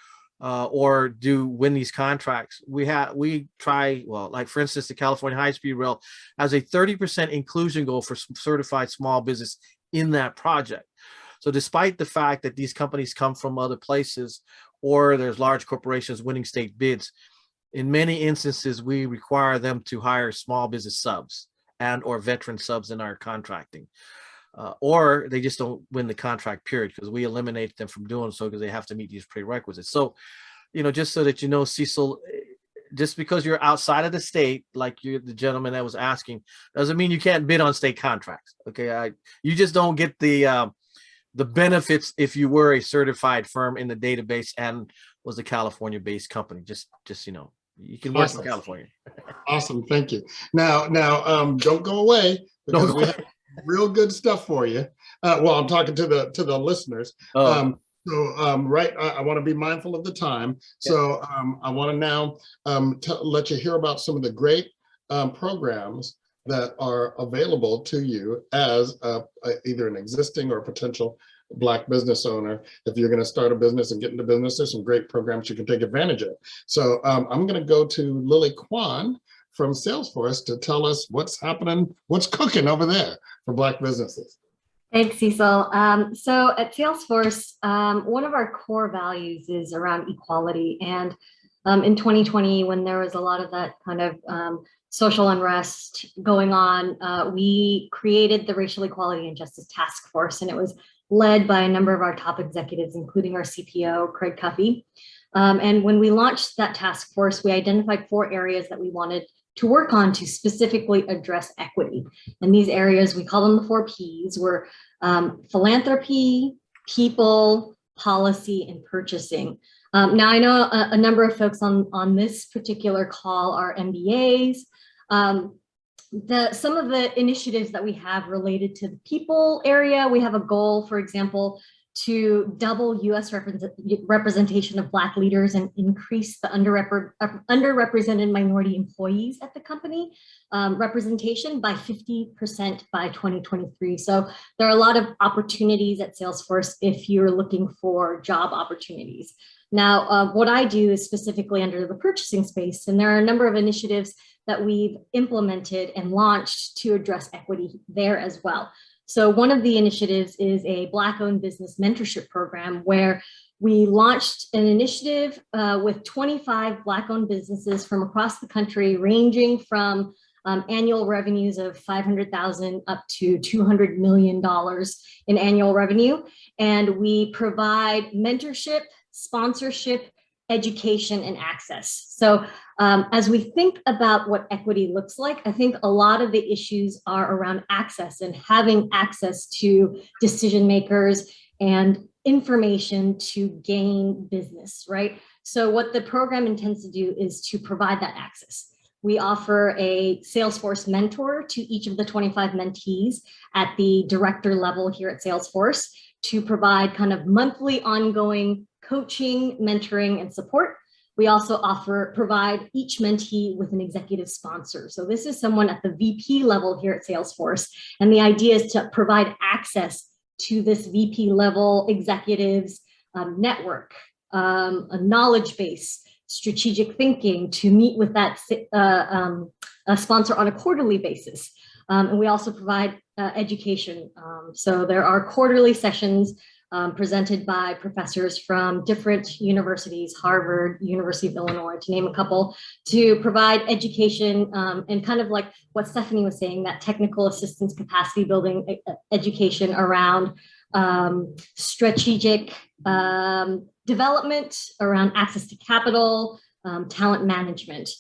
or win these contracts, we try, like for instance, the California High-Speed Rail has a 30% inclusion goal for certified small business in that project. So despite the fact that these companies come from other places or there's large corporations winning state bids, in many instances, we require them to hire small business subs and or veteran subs in our contracting. Or they just don't win the contract period because we eliminate them from doing so because they have to meet these prerequisites. So, just so that you know, Cecil, just because you're outside of the state, like the gentleman that was asking, doesn't mean you can't bid on state contracts. Okay, you just don't get the benefits if you were a certified firm in the database and was a California-based company. Just you can work in California. Awesome, thank you. Now, don't go away because we have real good stuff for you. Well, I'm talking to the listeners. Oh. Right, I want to be mindful of the time. So I want to now let you hear about some of the great programs that are available to you as either an existing or potential Black business owner. If you're going to start a business and get into business, there's some great programs you can take advantage of. So I'm going to go to Lily Kwan from Salesforce to tell us what's happening, what's cooking over there for Black businesses. Thanks, Cecil. So at Salesforce, one of our core values is around equality. And in 2020, when there was a lot of that kind of social unrest going on, we created the Racial Equality and Justice Task Force, and it was led by a number of our top executives, including our CPO, Craig Cuffey. And when we launched that task force, we identified 4 areas that we wanted to work on to specifically address equity. And these areas, we call them the 4 Ps, were philanthropy, people, policy, and purchasing. Now, I know a number of folks on this particular call are MBAs. Some of the initiatives that we have related to the people area, we have a goal, for example, to double US representation of Black leaders and increase the underrepresented minority employees at the company representation by 50% by 2023. So there are a lot of opportunities at Salesforce if you're looking for job opportunities. Now, what I do is specifically under the purchasing space, and there are a number of initiatives that we've implemented and launched to address equity there as well. So one of the initiatives is a Black-owned business mentorship program where we launched an initiative with 25 Black-owned businesses from across the country, ranging from annual revenues of $500,000 up to $200 million in annual revenue. And we provide mentorship, sponsorship, education, and access. So as we think about what equity looks like, I think a lot of the issues are around access and having access to decision makers and information to gain business, right? So what the program intends to do is to provide that access. We offer a Salesforce mentor to each of the 25 mentees at the director level here at Salesforce to provide kind of monthly ongoing coaching, mentoring, and support. We also provide each mentee with an executive sponsor. So this is someone at the VP level here at Salesforce. And the idea is to provide access to this VP level executives network, a knowledge base, strategic thinking, to meet with that sponsor on a quarterly basis. And we also provide education. So there are quarterly sessions presented by professors from different universities, Harvard, University of Illinois, to name a couple, to provide education and kind of like what Stephanie was saying, that technical assistance capacity building education around strategic development, around access to capital, talent management.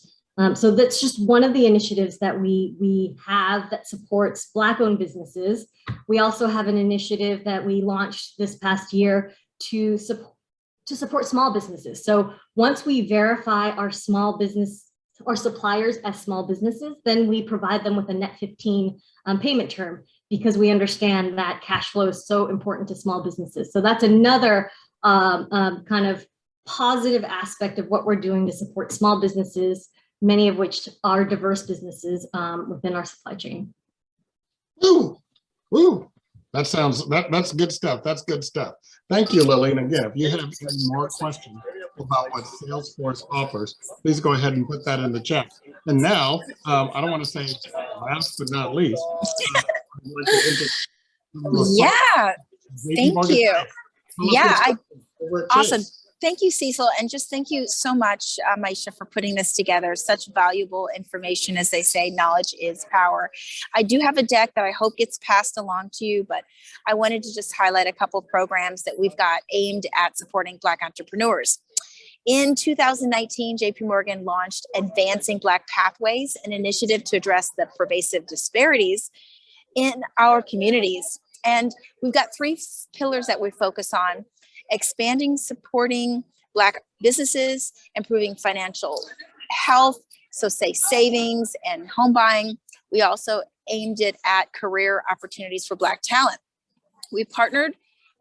So that's just one of the initiatives that we have that supports Black-owned businesses. We also have an initiative that we launched this past year to support small businesses. So once we verify our small business or suppliers as small businesses, then we provide them with a net 15 payment term, because we understand that cash flow is so important to small businesses. So that's another kind of positive aspect of what we're doing to support small businesses, many of which are diverse businesses within our supply chain. Woo, woo. That's good stuff. That's good stuff. Thank you, Lily. And again, if you have any more questions about what Salesforce offers, please go ahead and put that in the chat. And now, I don't want to say last but not least, Yeah, thank you. Yeah, awesome. Thank you, Cecil. And just thank you so much, Maisha, for putting this together. Such valuable information. As they say, knowledge is power. I do have a deck that I hope gets passed along to you, but I wanted to just highlight a couple of programs that we've got aimed at supporting Black entrepreneurs. In 2019, JP Morgan launched Advancing Black Pathways, an initiative to address the pervasive disparities in our communities. And we've got 3 pillars that we focus on: expanding, supporting Black businesses, improving financial health, so say savings and home buying. We also aimed it at career opportunities for Black talent. We partnered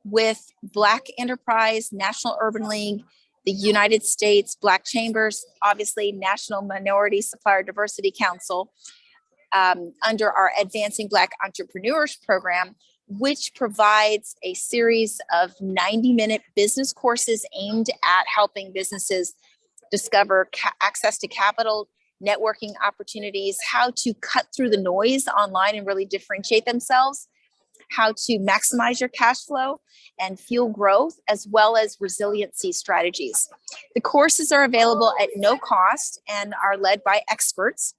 with Black Enterprise, National Urban League, the United States Black Chambers, obviously National Minority Supplier Diversity Council, under our Advancing Black Entrepreneurs program, which provides a series of 90-minute business courses aimed at helping businesses discover access to capital, networking opportunities, how to cut through the noise online and really differentiate themselves, how to maximize your cash flow and fuel growth, as well as resiliency strategies. The courses are available at no cost and are led by experts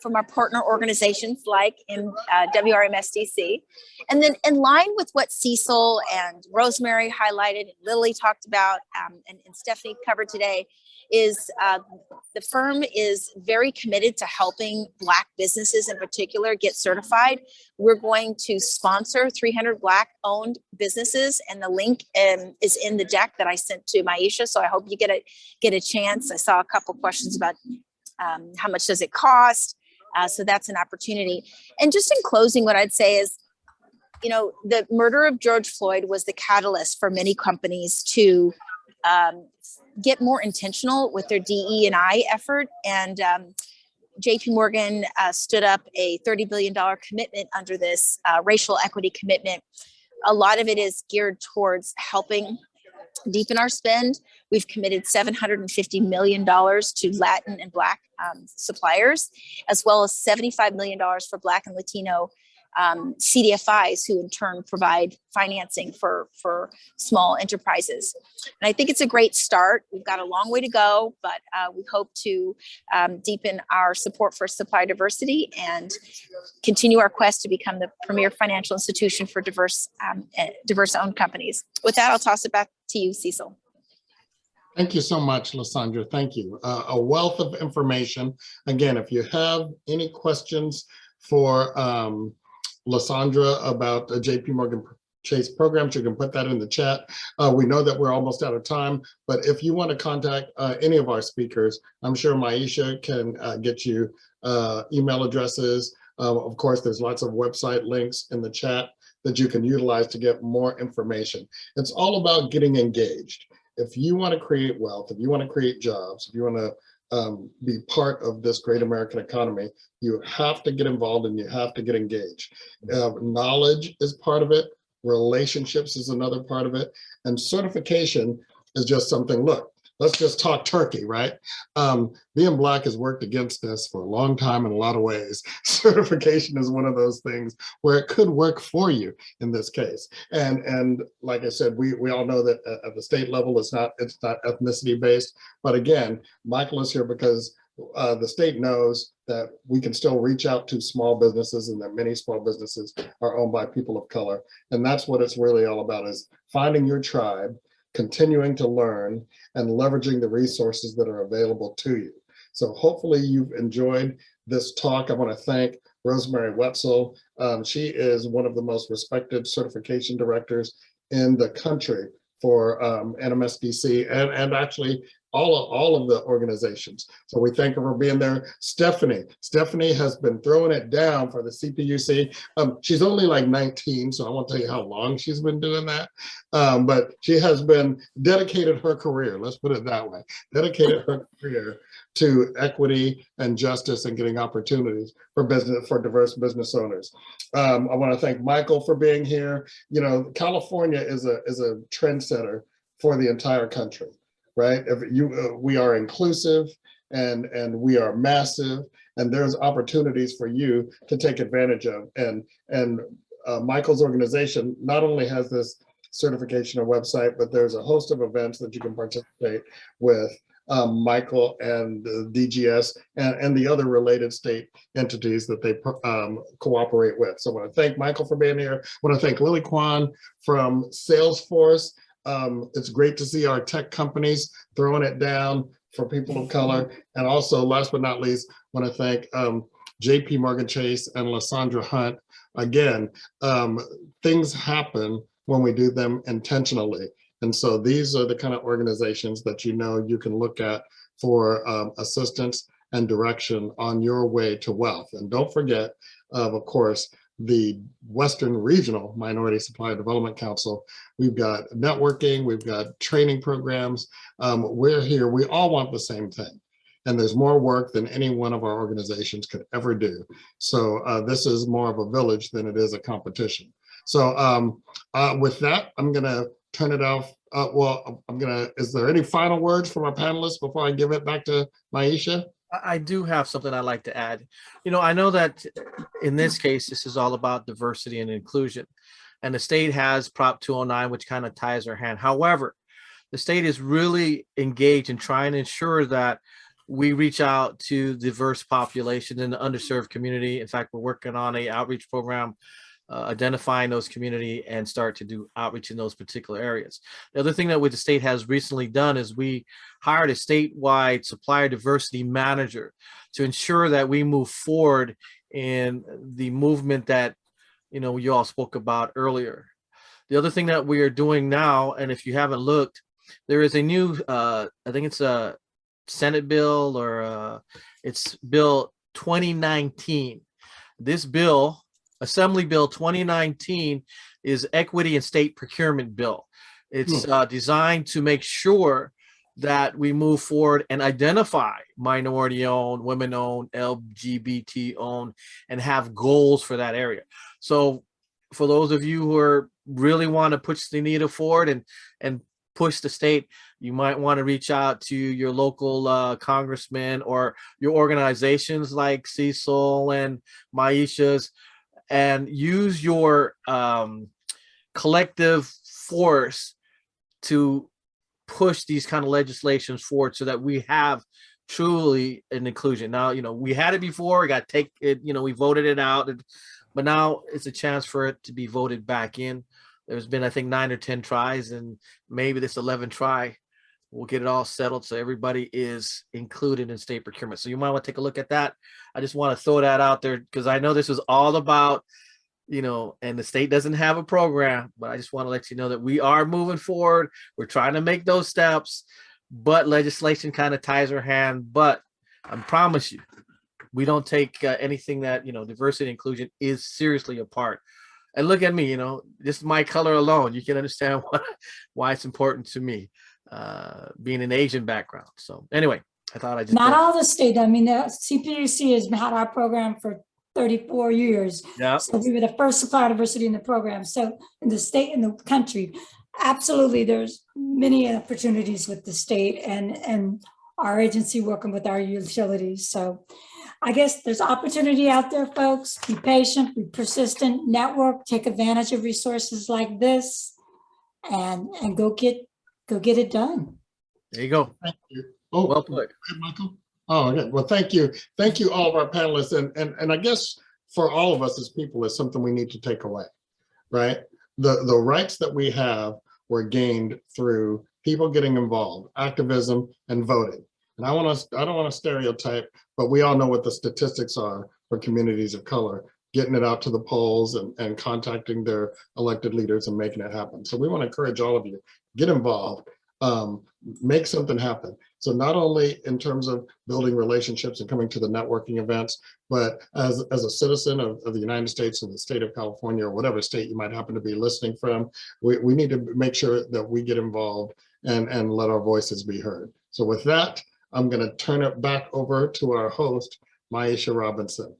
from our partner organizations like in WRMSDC. And then in line with what Cecil and Rosemary highlighted and Lily talked about and Stephanie covered today, is the firm is very committed to helping Black businesses in particular get certified. We're going to sponsor 300 Black owned businesses, and the link is in the deck that I sent to Maisha. So I hope you get a chance. I saw a couple questions about how much does it cost? So that's an opportunity. And just in closing, what I'd say is, you know, the murder of George Floyd was the catalyst for many companies to get more intentional with their DE&I effort. And JP Morgan stood up a $30 billion commitment under this racial equity commitment. A lot of it is geared towards helping deepen our spend. We've committed $750 million to Latin and Black suppliers, as well as $75 million for Black and Latino CDFIs, who in turn provide financing for small enterprises. And I think it's a great start. We've got a long way to go, but we hope to deepen our support for supply diversity and continue our quest to become the premier financial institution for diverse owned companies. With that, I'll toss it back to you, Cecil. Thank you so much, Lysandra. Thank you. A wealth of information. Again, if you have any questions for Lysandra about the JP Morgan Chase programs, you can put that in the chat. We know that we're almost out of time, but if you want to contact any of our speakers, I'm sure Maisha can get you email addresses. Of course, there's lots of website links in the chat that you can utilize to get more information. It's all about getting engaged. if you want to create wealth, if you want to create jobs, if you want to be part of this great American economy, you have to get involved and you have to get engaged. Knowledge is part of it. Relationships is another part of it. And certification is just something, look, let's just talk turkey, right? Being Black has worked against us for a long time in a lot of ways. Certification is one of those things where it could work for you in this case. And like I said, we all know that at the state level, it's not ethnicity based. But again, Michael is here because the state knows that we can still reach out to small businesses, and that many small businesses are owned by people of color. And that's what it's really all about, is finding your tribe, continuing to learn, and leveraging the resources that are available to you. So hopefully you've enjoyed this talk. I want to thank Rosemary Wetzel. She is one of the most respected certification directors in the country for NMSDC and actually all of the organizations. So we thank her for being there. Stephanie has been throwing it down for the CPUC. She's only like 19, so I won't tell you how long she's been doing that. But she has been dedicated her career, let's put it that way, dedicated her career to equity and justice and getting opportunities for diverse business owners. I want to thank Michael for being here. You know, California is a trendsetter for the entire country. Right? We are inclusive and we are massive, and there's opportunities for you to take advantage of. And Michael's organization not only has this certification or website, but there's a host of events that you can participate with Michael and the DGS and the other related state entities that they cooperate with. So I want to thank Michael for being here. I want to thank Lily Kwan from Salesforce. It's great to see our tech companies throwing it down for people of color. And also, last but not least, I want to thank JP Morgan Chase and Lysandra Hunt. Again, things happen when we do them intentionally. And so these are the kind of organizations that you know you can look at for assistance and direction on your way to wealth. And don't forget, of course, the Western Regional Minority Supplier Development Council. We've got networking, we've got training programs. We're here, we all want the same thing. And there's more work than any one of our organizations could ever do. So this is more of a village than it is a competition. So with that, I'm gonna turn it off. Is there any final words from our panelists before I give it back to Maisha? I do have something I'd like to add. You know, I know that in this case, this is all about diversity and inclusion, and the state has Prop 209, which kind of ties our hand. However, the state is really engaged in trying to ensure that we reach out to diverse population in the underserved community. In fact, we're working on an outreach program identifying those community and start to do outreach in those particular areas. The other thing that the state has recently done is we hired a statewide supplier diversity manager to ensure that we move forward in the movement that, you know, you all spoke about earlier. The other thing that we are doing now, and if you haven't looked, there is a new, I think it's a Senate bill or it's Bill 2019. This bill, Assembly Bill 2019, is equity and state procurement bill. It's designed to make sure that we move forward and identify minority-owned, women-owned, LGBT-owned, and have goals for that area. So for those of you who really want to push the needle forward and push the state, you might want to reach out to your local congressman or your organizations like Cecil and Maisha's, and use your collective force to push these kind of legislations forward so that we have truly an inclusion. Now, you know, we had it before, we got to take it, you know, we voted it out, but now it's a chance for it to be voted back in. There's been, I think, 9 or 10 tries, and maybe this 11th try we'll get it all settled so everybody is included in state procurement. So you might want to take a look at that. I just want to throw that out there because I know this is all about, you know, and the state doesn't have a program, but I just want to let you know that we are moving forward. We're trying to make those steps, but legislation kind of ties our hand. But I promise you, we don't take anything that, you know, diversity and inclusion is seriously a part. And look at me, you know, just my color alone, you can understand why it's important to me. being an Asian background. So anyway, I thought I just Not all the state. I mean, the CPUC has had our program for 34 years. Yeah. So we were the first supplier diversity in the program. So in the state and the country, absolutely, there's many opportunities with the state and our agency working with our utilities. So I guess there's opportunity out there, folks. Be patient, be persistent, network, take advantage of resources like this, and go get it done. There you go. Thank you. Oh, Well put. Michael. Oh, okay. Well, thank you. Thank you, all of our panelists. And I guess for all of us as people, is something we need to take away, right? The rights that we have were gained through people getting involved, activism, and voting. And I don't want to stereotype, but we all know what the statistics are for communities of color, getting it out to the polls and contacting their elected leaders and making it happen. So we want to encourage all of you, get involved, make something happen. So not only in terms of building relationships and coming to the networking events, but as a citizen of the United States and the state of California, or whatever state you might happen to be listening from, we need to make sure that we get involved and let our voices be heard. So with that, I'm going to turn it back over to our host, Maisha Robinson.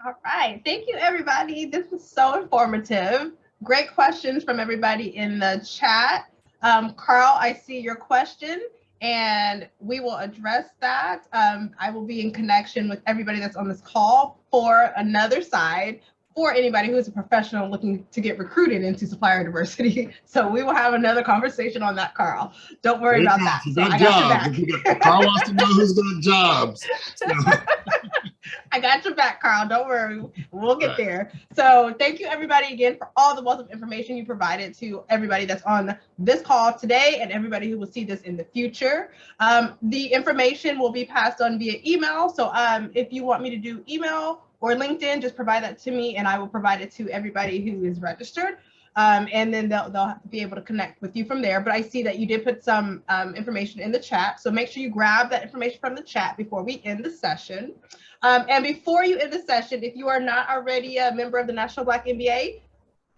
All right. Thank you, everybody. This was so informative. Great questions from everybody in the chat. Carl, I see your question and we will address that. I will be in connection with everybody that's on this call for another side for anybody who is a professional looking to get recruited into supplier diversity. So we will have another conversation on that, Carl. Don't worry about that. So I got your back. Carl wants to know who's got jobs. So. I got your back, Carl. Don't worry. We'll get there. So thank you, everybody, again, for all the wealth of information you provided to everybody that's on this call today and everybody who will see this in the future. The information will be passed on via email. So if you want me to do email or LinkedIn, just provide that to me and I will provide it to everybody who is registered. And then they'll be able to connect with you from there. But I see that you did put some information in the chat. So make sure you grab that information from the chat before we end the session. And before you end the session, if you are not already a member of the National Black MBA,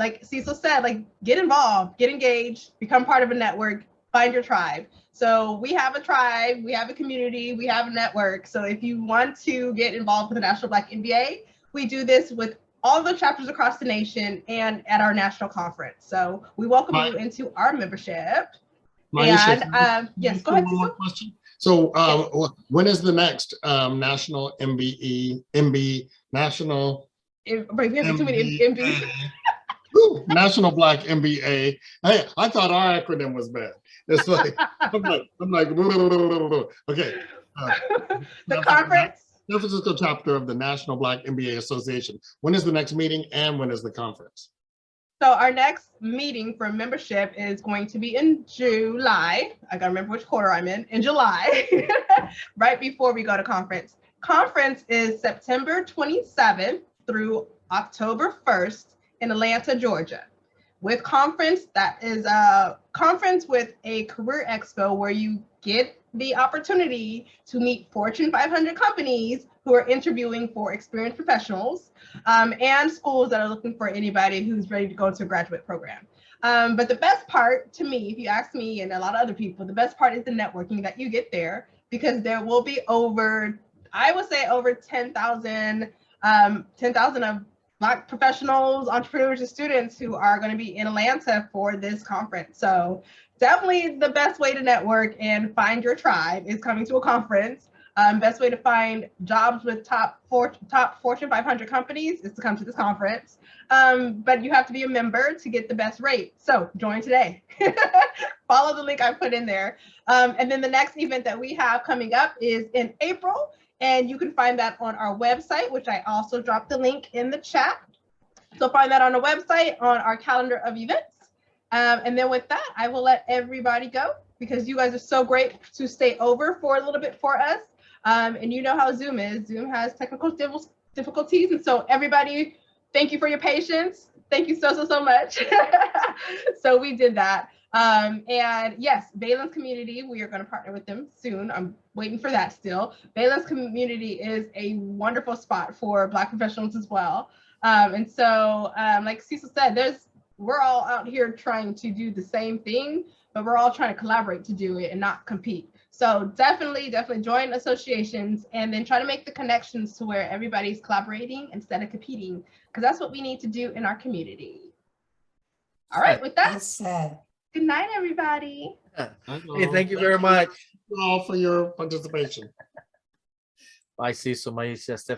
like Cecil said, like get involved, get engaged, become part of a network, find your tribe. So we have a tribe, we have a community, we have a network. So if you want to get involved with the National Black MBA, we do this with all the chapters across the nation and at our national conference. So we welcome you into our membership. Maisha, And yes, go ahead. One more question. So when is the next National National National Black MBA? Hey, I thought our acronym was bad. It's like, I'm like, okay. The conference. San Francisco chapter of the National Black MBA Association. When is the next meeting and when is the conference? So our next meeting for membership is going to be in July. I gotta remember which quarter I'm in July, right before we go to conference. Conference is September 27th through October 1st in Atlanta, Georgia. With conference, that is a conference with a career expo where you get the opportunity to meet Fortune 500 companies who are interviewing for experienced professionals and schools that are looking for anybody who's ready to go into a graduate program. But the best part to me, if you ask me and a lot of other people, the best part is the networking that you get there, because there will be over, I would say over 10,000 of Black professionals, entrepreneurs, and students who are going to be in Atlanta for this conference. So definitely the best way to network and find your tribe is coming to a conference. Best way to find jobs with top Fortune 500 companies is to come to this conference. But you have to be a member to get the best rate. So join today. Follow the link I put in there. And then the next event that we have coming up is in April. And you can find that on our website, which I also dropped the link in the chat. So find that on the website, on our calendar of events. And then with that, I will let everybody go because you guys are so great to stay over for a little bit for us. And you know how Zoom is. Zoom has technical difficulties. And so everybody, thank you for your patience. Thank you so much. So we did that. And yes, Valence Community, we are going to partner with them soon. I'm waiting for that still. Valence Community is a wonderful spot for Black professionals as well. And so, like Cecil said, there's we're all out here trying to do the same thing, but we're all trying to collaborate to do it and not compete. So definitely join associations and then try to make the connections to where everybody's collaborating instead of competing, because that's what we need to do in our community. All right, with that, Well said. good night, everybody. Hey, thank you very much. Thank you all for your participation. Bye, Cecil, Maisha, Stephanie.